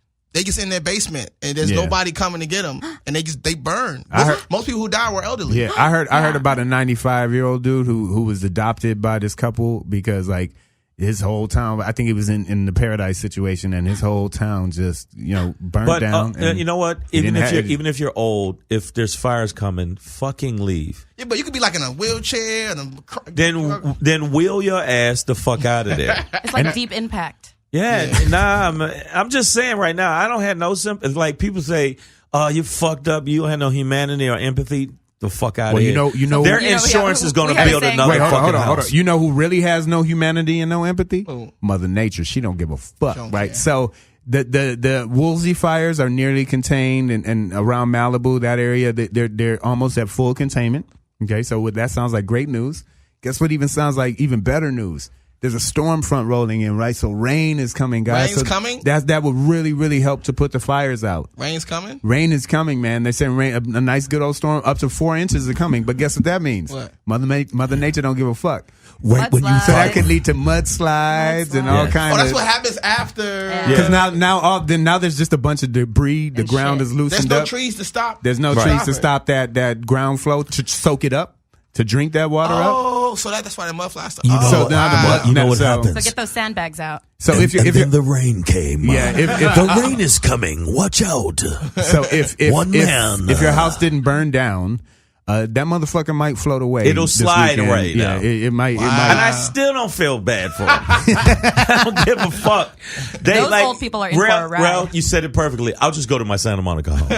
in their basement and there's nobody coming to get them and they burn. Most people who died were elderly. Yeah, I heard about a 95-year-old dude who was adopted by this couple because like his whole town, I think it was in the Paradise situation, and his whole town just burned down. You know what? Even if you're old, if there's fires coming, fucking leave. Yeah, but you could be like in a wheelchair and then wheel your ass the fuck out of there. It's like Deep Impact. Yeah, I'm just saying right now, I don't have no sympathy. Like people say, you fucked up, you don't have no humanity or empathy. The fuck out of here. You know, their insurance is going to build another fucking house. Hold on. You know who really has no humanity and no empathy? Ooh. Mother Nature. She don't give a fuck, right? Care. So the Woolsey fires are nearly contained, and around Malibu, that area, they're almost at full containment. Okay, so that sounds like great news. Guess what? Even sounds like even better news. There's a storm front rolling in, right? So rain is coming, guys. Rain's coming? That would really, really help to put the fires out. Rain's coming? Rain is coming, man. They say rain, a nice good old storm, up to 4 inches are coming. But guess what that means? What? Mother Nature don't give a fuck. So that could lead to mudslides and all kinds of. Oh, that's what happens after. Because now there's just a bunch of debris. The ground is loosened up. There's no trees to stop. There's no trees to stop that ground flow to soak it up. To drink that water up. Oh, so that's why the mudflies start. You know what happens. So get those sandbags out. So if the rain came. Yeah, if the rain is coming, watch out. So if your house didn't burn down, that motherfucker might float away. It'll slide away. Yeah, it might. And I still don't feel bad for him. I don't give a fuck. Those old people are in for a ride. Rell, you said it perfectly. I'll just go to my Santa Monica home.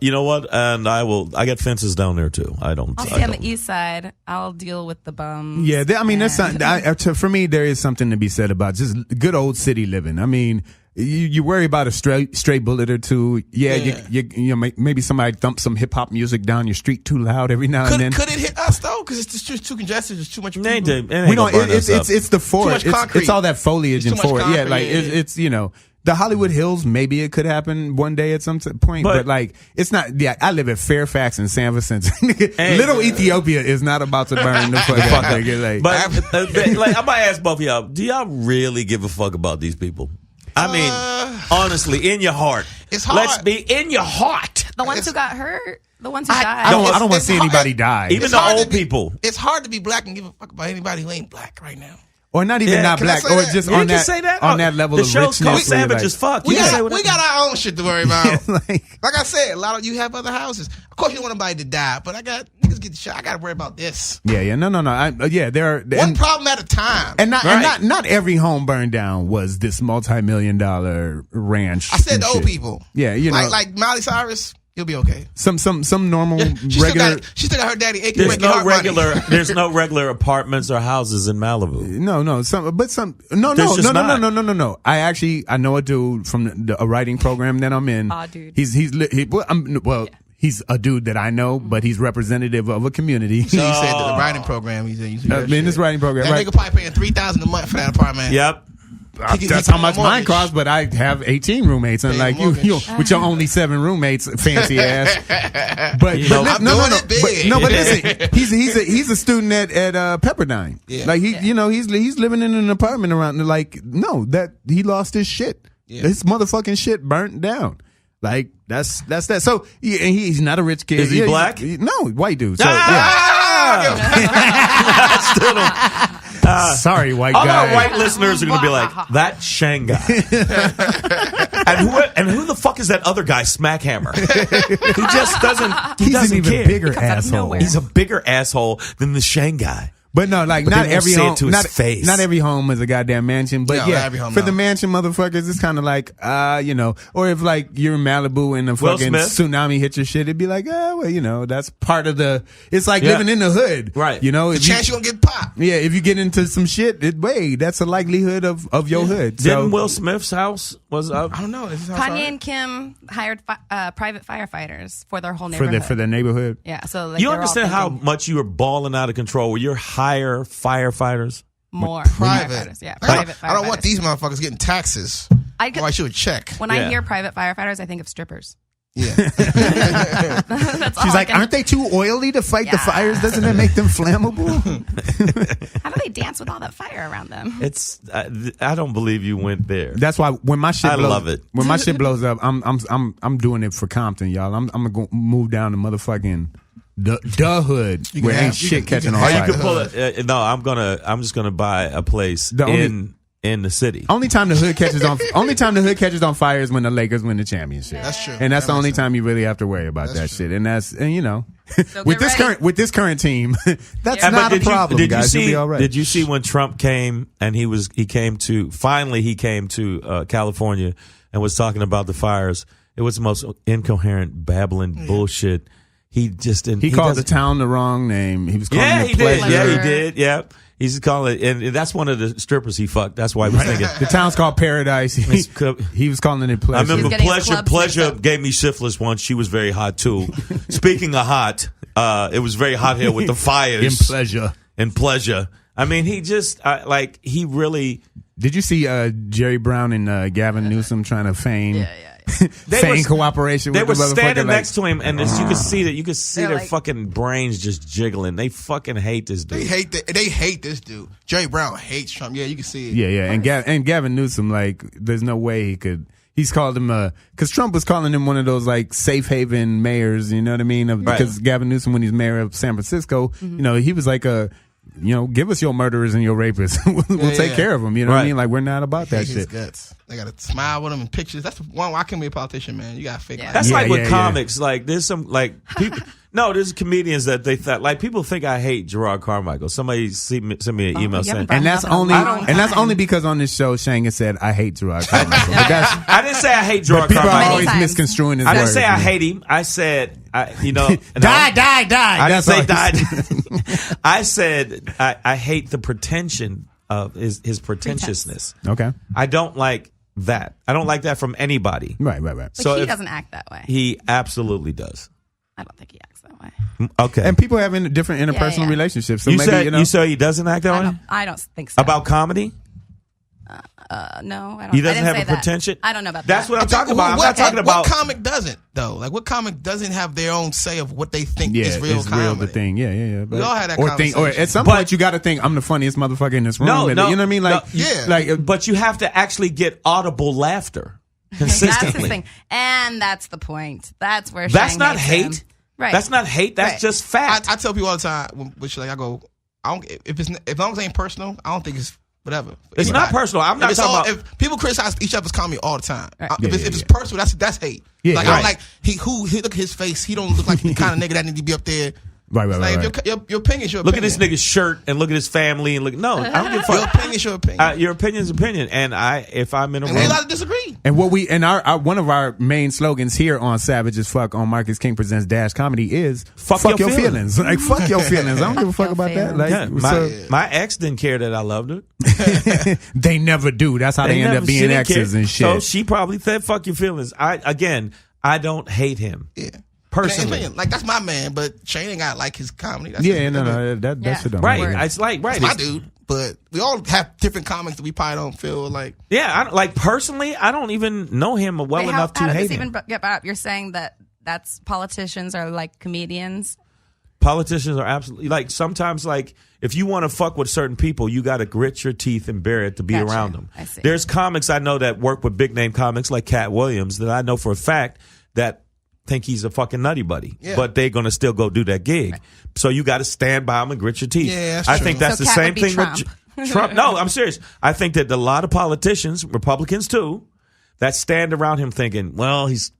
You know what? And I got fences down there too. I'll stay on the east side. I'll deal with the bums. Yeah, that's something. For me, there is something to be said about just good old city living. I mean. You worry about a stray bullet or two. Yeah. You maybe somebody dumps some hip hop music down your street too loud every now and then. Could it hit us though? Because it's just too congested. There's too much people. We don't. It's the forest. It's all that foliage and forest. Yeah, like it's the Hollywood Hills. Maybe it could happen one day at some point, but like it's not. Yeah, I live at Fairfax and San Vicente. Little Ethiopia is not about to burn the fuck out. But like, I'm gonna ask both of y'all. Do y'all really give a fuck about these people? I mean, honestly, in your heart. It's hard. Let's be in your heart. The ones who got hurt, the ones who died. I don't want to see anybody die. Even the old people. It's hard to be black and give a fuck about anybody who ain't black right now. Or not even not black, or just on that level of richness. The show's called Savage as Fuck. We got our own shit to worry about. like I said, a lot of you have other houses. Of course, you don't want nobody to die, but I got niggas get shot. I got to worry about this. Yeah, no. There are one problem at a time. And not every home burned down was this multi-million-dollar ranch. I said the old people. Yeah, like Miley Cyrus. You'll be okay. Some normal regular. She still got her daddy. There's no regular apartments or houses in Malibu. No. No. I know a dude from a writing program that I'm in. Aw, dude. He's he's a dude that I know, but he's representative of a community. So you said the writing program he's in. In this writing program, that right? nigga probably paying $3,000 a month for that apartment. Yep. That's how much mine costs, but I have 18 roommates, and like you with your only 7 roommates, fancy ass. But listen, he's a student at Pepperdine. Yeah. Like he's living in an apartment around. Like that he lost his shit. Yeah. His motherfucking shit burnt down. Like that's that. So and he's not a rich kid. Is he black? No, white dude. So I still don't. Sorry, white all guy. All our white listeners are going to be like, that Shang guy. and who the fuck is that other guy, Smackhammer? He just doesn't. He's an even care. bigger asshole. He's a bigger asshole than the Shang guy. But no, like not every home. Not every home is a goddamn mansion. But for the mansion motherfuckers, it's kind of like or if like you're in Malibu and a fucking tsunami hits your shit, it'd be like, that's part of the. It's like living in the hood, right? The chance you're gonna get popped. Yeah, if you get into some shit, that's a likelihood of your hood. Didn't Will Smith's house was up? I don't know. Kanye and Kim hired private firefighters for their whole neighborhood. For their neighborhood. Yeah, so like you understand how much you were balling out of control? Where you're hire firefighters? More private. Yeah, private firefighters. I don't want these motherfuckers getting taxes. I should check. When I hear private firefighters, I think of strippers. Yeah. She's like, aren't they too oily to fight the fires? Doesn't it make them flammable? How do they dance with all that fire around them? It's I don't believe you went there. That's why when my shit love it. When my shit blows up, I'm doing it for Compton, y'all. I'm gonna move down to motherfucking the hood where ain't shit catching on fire. You can pull it. No, I'm just gonna buy a place in the city. Only time the hood catches on fire is when the Lakers win the championship. That's true. And that's the only time you really have to worry about that shit. And with this current team, that's not a problem, guys. You'll be all right. Did you see when Trump came and he came to California and was talking about the fires? It was the most incoherent, babbling bullshit. He just didn't. He called the town the wrong name. He was calling it Pleasure. Yeah, he did. Yeah. He's calling it, and that's one of the strippers he fucked. That's why I was thinking. The town's called Paradise. He was calling it Pleasure. I remember Pleasure gave me syphilis once. She was very hot, too. Speaking of hot, it was very hot here with the fires. In Pleasure. I mean, he just, he really. Did you see Jerry Brown and Gavin Newsom trying to feign? Feign cooperation with the motherfucker. They were standing next to him, and you could see their fucking brains just jiggling. They fucking hate this dude. They hate this dude. Jerry Brown hates Trump. Yeah, you can see it. Yeah. And Gavin Newsom, like, there's no way he could. He's called him because Trump was calling him one of those like safe haven mayors. You know what I mean? Because Gavin Newsom, when he's mayor of San Francisco, he was like give us your murderers and your rapists. we'll take care of them. You know what I mean? Like, we're not about that shit. Guts. They got to smile with them in pictures. That's the one. I can't be a politician, man. You got to fake. Yeah. That's like with comics. Like, there's some like people. No, there's comedians that they thought like people think I hate Gerard Carmichael. Somebody sent me an email saying, and that's only because on this show Shang has said I hate Gerard Carmichael. I didn't say I hate Gerard Carmichael. People are always misconstruing his words. I didn't say I hate him. I said die. I didn't say die. I said I hate the pretension of his pretentiousness. Okay. I don't like that. I don't like that from anybody. Right. So he doesn't act that way. He absolutely does. I don't think he acts that way. Okay. And people have different interpersonal relationships. So you say he doesn't act that way? I don't think so. About comedy? No, I don't. He doesn't have a pretension? I don't know about That's that. what I'm talking about. I'm not talking about. What comic doesn't, though? Like, what comic doesn't have their own say of what they think is real it's comedy? real the thing. Yeah. We all had that conversation. Or at some point, you got to think, I'm the funniest motherfucker in this room. No, you know what I mean? Like, but you have to actually get audible laughter consistently. That's his thing. And that's the point. That's where That's Shang not hates hate. him. Right. That's not hate. That's just fact. I tell people all the time, which like I go, I don't. If long as it ain't personal, I don't think it's whatever. It's not personal. I'm not talking about. If people criticize each other's comedy all the time, Right. If it's personal, that's hate. Yeah, like right. I'm like he look at his face. He don't look like the kind of nigga that need to be up there. Right. Like, your opinion is your opinion. Look at this nigga's shirt and look at his family and look. No, I don't give a fuck. Your opinion is your opinion. Your opinion's opinion, and if I'm in a room, we allowed to disagree. And our one of our main slogans here on Savage as Fuck on Marcus King Presents Dash Comedy is fuck your feelings. Like, fuck your feelings. I don't give a fuck about that. Like, my ex didn't care that I loved her. They never do. That's how they end up being exes and shit. So she probably said fuck your feelings. I don't hate him. Yeah. personally. Like that's my man, but Shane ain't got like his comedy. That's that shit don't Right, matter. it's like right. That's my dude. But we all have different comics that we probably don't feel like. Yeah, like personally, I don't even know him well enough to how hate does this him. even get brought up? You're saying that's politicians are like comedians. Politicians are absolutely like sometimes like if you want to fuck with certain people, you got to grit your teeth and bear it to be Gotcha. around them. I see. There's comics I know that work with big name comics like Cat Williams that I know for a fact that think he's a fucking nutty buddy, but they're gonna still go do that gig. Right. So you got to stand by him and grit your teeth. Yeah, that's I true. think that's So the Cat same would be thing Trump. with Trump. No, I'm serious. I think that a lot of politicians, Republicans too, that stand around him thinking, well, he's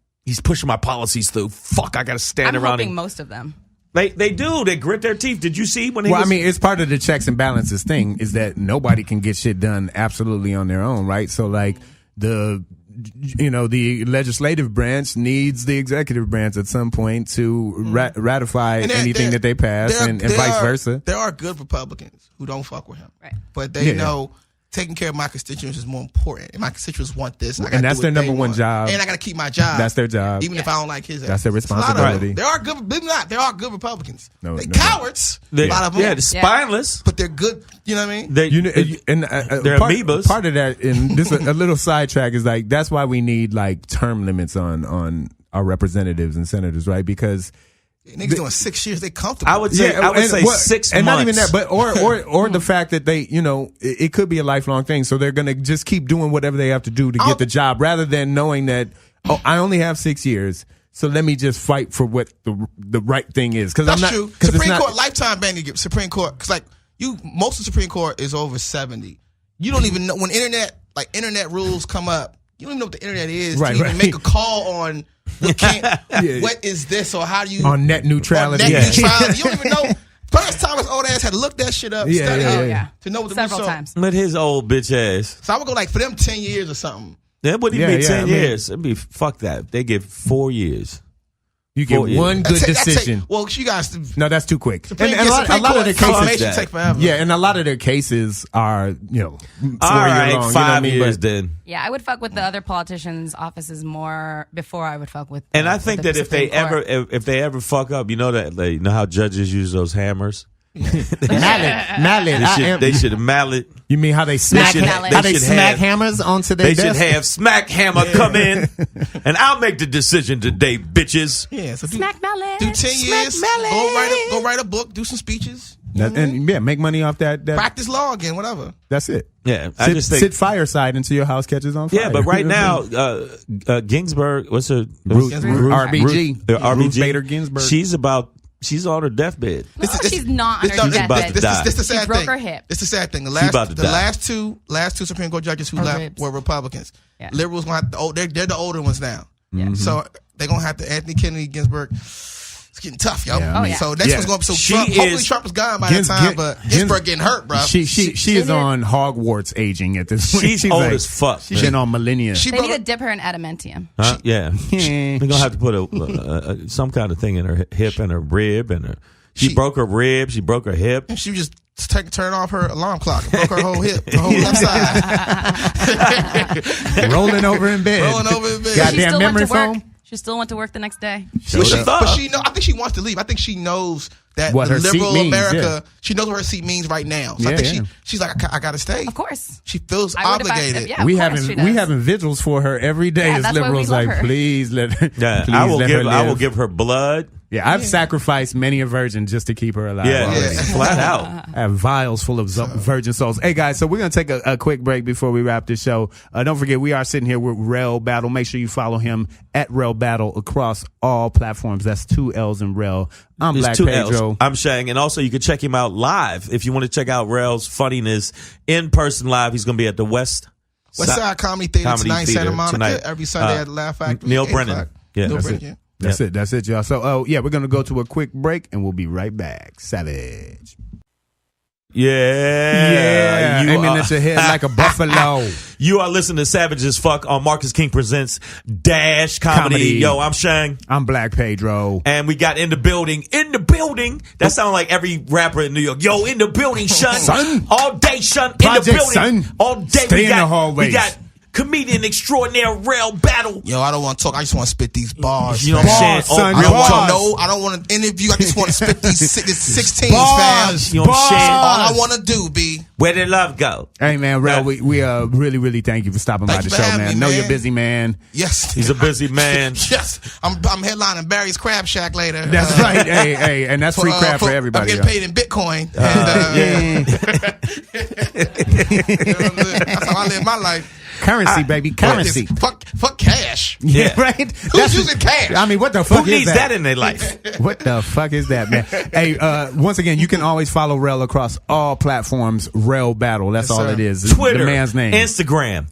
pushing my policies through. Fuck, I got to stand I'm around hoping him. most of them. They do. They grit their teeth. Did you see when he was... I mean, it's part of the checks and balances thing is that nobody can get shit done absolutely on their own, right? So like the legislative branch needs the executive branch at some point to ratify anything that they pass and vice versa. There are good Republicans who don't fuck with him. Right. But they know taking care of my constituents is more important. And my constituents want this. And that's their number one job. And I got to keep my job. That's their job. Even if I don't like his. That's their responsibility. There are good, believe it or not, there are good Republicans. No, cowards. A lot of them. Yeah, they're spineless. But they're good. You know what I mean? They're amoebas. Part of that, and this a little sidetrack is like that's why we need like term limits on our representatives and senators, right? Because niggas doing 6 years, they comfortable. I would say 6 months. And not even that, but or the fact that they, it could be a lifelong thing. So they're going to just keep doing whatever they have to do to get the job rather than knowing that, I only have 6 years. So let me just fight for what the right thing is. Cause that's I'm not, true. Cause Supreme Court, lifetime ban to get Supreme Court. Cause like most of the Supreme Court is over 70. You don't even know when internet rules come up. You don't even know what the internet is to even make a call on what is this or how do you on net neutrality. You don't even know. First time his old ass had to look that shit up, study to know what the several times. Let his old bitch ass. So I would go like for them 10 years or something. That wouldn't be 10 years. It'd be fuck that. They get 4 years. You get one good decision. Well, you guys. No, that's too quick. And a lot of their cases take forever. Yeah, and a lot of their cases are 4 all right, year long. 5 years then. Yeah, I would fuck with the other politicians' offices more before I would fuck with. And I think that if they ever fuck up, you know that you know how judges use those hammers. Mallet. They should have mallet. You mean how they smack hammers onto their desk? They should have smack hammer come in, and I'll make the decision today, bitches. Yeah, so smack mallet. Do 10 years. Go write a book. Do some speeches. And make money off that. Practice law again. Whatever. That's it. Yeah, I just think sit fireside until your house catches on fire. Yeah, but right now, Ginsburg, what's her RBG? RBG Bader Ginsburg. She's on her deathbed. No, she's not on her deathbed. This the sad she broke thing. her hip. It's the sad thing. The last two Supreme Court judges who left were Republicans. Yeah. Liberals gonna have they're the older ones now. Mm-hmm. So they're gonna have to Anthony Kennedy, Ginsburg. It's getting tough, yo. Yeah, So next one's gonna be hopefully Trump is gone by that time, but Ginsburg getting hurt, bro. She is on Hogwarts aging at this point. She's old as fuck. She's been on millennia. They need to dip her in adamantium. Yeah. We're gonna have to put some kind of thing in her hip and her rib and her. She broke her rib. She broke her hip. She just turn off her alarm clock. Broke her whole hip, the whole left side. Rolling over in bed. Goddamn memory foam. She still went to work the next day. But I think she wants to leave. I think she knows that what the her liberal seat means, America. She knows what her seat means right now. So I think she's like, I gotta stay. Of course, she feels obligated. We having vigils for her every day as liberals. Like, please let her. Yeah, please I will give her blood. Yeah, I've sacrificed many a virgin just to keep her alive. Yeah, flat out. I have vials full of virgin souls. Hey guys, so we're gonna take a quick break before we wrap this show. Don't forget, we are sitting here with Rell Battle. Make sure you follow him at Rell Battle across all platforms. That's 2 L's in Rell. I'm Black Pedro. L's. I'm Shang, and also you can check him out live if you want to check out Rell's funniness in person live. He's gonna be at the West Side Comedy Theater tonight, Santa Monica, every Sunday at the Laugh Factory. Neil Brennan. Yeah, That's it, y'all. So, we're going to go to a quick break, and we'll be right back. Savage. Yeah. Aiming at your head like a buffalo. You are listening to Savage as Fuck on Marcus King Presents Dash Comedy. Yo, I'm Shang. I'm Black Pedro. And we got In the Building. In the Building. That sounds like every rapper in New York. Yo, in the building, son. Son. All day, son. Project, in the building. Son. All day. Stay in the hallways. We got comedian extraordinaire Rell Battle. Yo, I don't want to talk. I just want to spit these bars. You know what I'm saying? Son, I don't want bars. to know. I don't want to interview. I just want to spit these 16s, Bars. fam. You know what I'm saying? All I want to do, B. Where did love go? Hey man, Rell, we really thank you for stopping by Thank the you show, for having man. me, Know man. you're busy, man. Yes. He's a busy man. Yes. I'm headlining Barry's Crab Shack later. That's right. Hey, and that's free crap for everybody. I'm getting paid in Bitcoin. That's how I live my life. Currency, baby, currency. Fuck cash. Yeah. Right? Who's using cash? I mean, what the fuck Who is needs that in their life? What the fuck is that, man? Hey, once again, you can always follow Rell across all platforms. Rell Battle. That's Yes, all sir. it is. Twitter, The man's name. Instagram,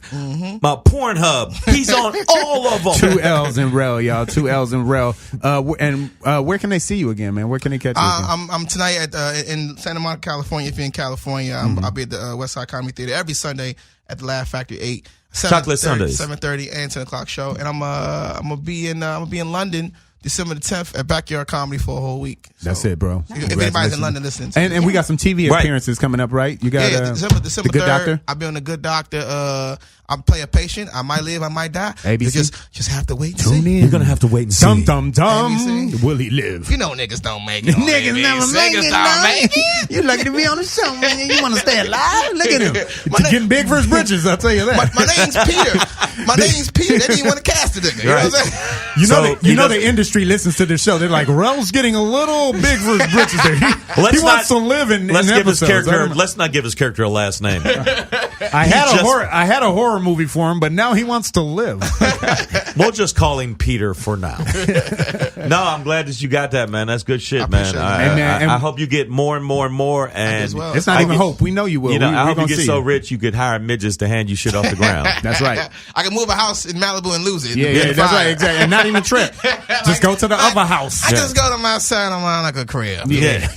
Pornhub. He's on all of them. 2 L's in Rell, y'all. 2 L's in Rell. Where can they see you again, man? Where can they catch you again? I'm tonight in Santa Monica, California. If you're in California, I'll be at the West Side Comedy Theater every Sunday at the Laugh Factory 8. Chocolate Sundays, 7:30 and 10 o'clock show, and I'm gonna be in London December the 10th at Backyard Comedy for a whole week. So That's it, bro. if anybody's in London listening, And we got some TV appearances coming up, right? You got December The Good 3rd, Doctor. I'll be on The Good Doctor. I play a patient. I might live, I might die. ABC. You just have to wait and Tune see. in. You're gonna have to wait and see. Dum dum dum. ABC. Will he live? You know niggas don't make it. on Niggas ABC. never make Niggas it. don't No. make it. You lucky to be on the show, man. You want to stay alive? Look at him. My name- Getting big for his britches, I'll tell you that. My name's Peter. My name's Peter. They didn't want to cast the nigga. You know what I'm saying? You know the industry listens to this show. They're like, Rell's getting a little big for his britches there. He wants to live in Let's give his episodes. character. Let's not give his character a last name. I had a horror movie for him, but now he wants to live. We'll just call him Peter for now. No, I'm glad that you got that, man. That's good shit, man. appreciate it. I hope you get more and more and more. And as well. It's not even hope. We know you will. You know, we I hope gonna you get see so rich you could hire midgets to hand you shit off the ground. That's right. I can move a house in Malibu and lose it. Yeah, that's right. Exactly. And not even a trip. Just go to the other house. I just go to my side of mine like a crib. Yeah.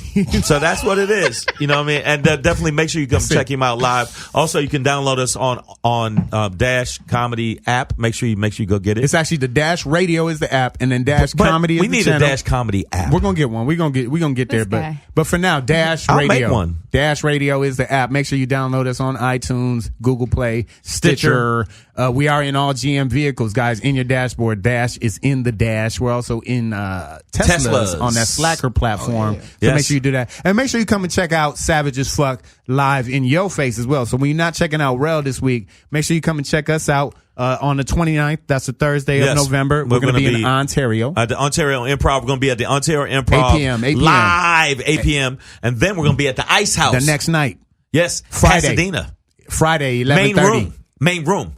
So that's what it is. You know what I mean? And definitely make sure you come check him out live. Also, you can download us on Dash Comedy app. Make sure you go get it. It's actually the Dash Radio is the app, and then Dash But Comedy is we the need channel. a Dash Comedy app. We're gonna get one. We're gonna get there. guy. But for now, Dash I'll Radio. make one. Dash Radio is the app. Make sure you download us on iTunes, Google Play, Stitcher. We are in all GM vehicles, guys. In your dashboard, Dash is in the Dash. We're also in Teslas on that Slacker platform. So Yes. make sure you do that, and make sure you come and check out Savage as Fuck live in your face as well. So when you're not checking out Rell this week, make sure you come and check us out. On the 29th, that's a Thursday of November. We're going to be in Ontario. At the Ontario Improv. We're going to be at the Ontario Improv. 8 p.m. Live, 8 p.m. And then we're going to be at the Ice House. The next night. Yes. Friday. Pasadena. Friday, 11:30. Main room.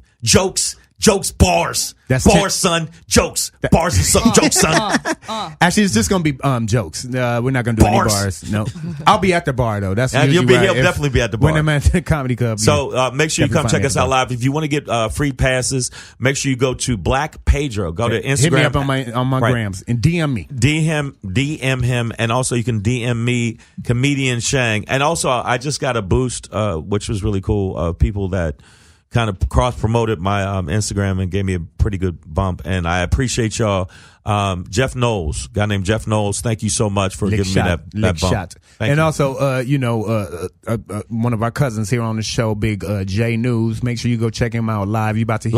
Jokes, bars. That's bars, son. Jokes. Bars, son. Jokes, son. Actually, it's just going to be jokes. We're not going to do Bars. any bars. No. I'll be at the bar, though. That's usually You'll be where here. Definitely be at the bar. When I'm at the comedy club. So make sure you come check us out live. live. If you want to get free passes, make sure you go to Black Pedro. Go to Instagram. Hit me up on my grams and DM me. DM him, and also you can DM me, comedian Shang. And also, I just got a boost, which was really cool, of people that kind of cross-promoted my Instagram and gave me a pretty good bump, and I appreciate y'all. Jeff Knowles, guy named Jeff Knowles, thank you so much for giving me that bump. Thank and you. also, one of our cousins here on the show, Big J News. Make sure you go check him out live. You about to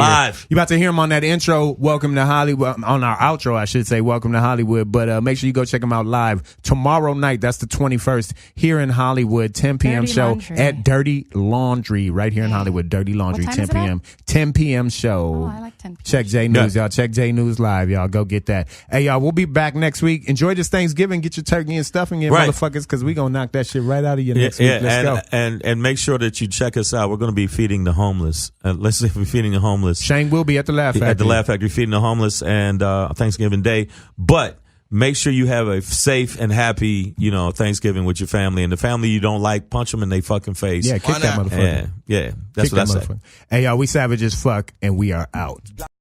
hear him on that intro. Welcome to Hollywood. On our outro, I should say, welcome to Hollywood. But make sure you go check him out live tomorrow night. That's the 21st here in Hollywood. 10 p.m. Dirty show Laundry. at Dirty Laundry right here in Hollywood. Dirty Laundry, What 10 time is it p.m. 10 p.m. show. Oh, I like 10 p.m. Check J News, y'all. Check J News live, y'all. Go get that. Hey, y'all, we'll be back next week. Enjoy this Thanksgiving. Get your turkey and stuffing in, Right. motherfuckers, because we gonna knock that shit right out of you next week. Let's go. and make sure that you check us out. We're going to be feeding the homeless. Let's see if we're feeding the homeless. Shane will be at the Laugh Factory. At the Laugh Factory, feeding the homeless, and Thanksgiving Day. But make sure you have a safe and happy, Thanksgiving with your family. And the family you don't like, punch them in their fucking face. Yeah, kick that motherfucker. Yeah, that's Kick what I that say. motherfucker. Hey, y'all, we savage as fuck, and we are out.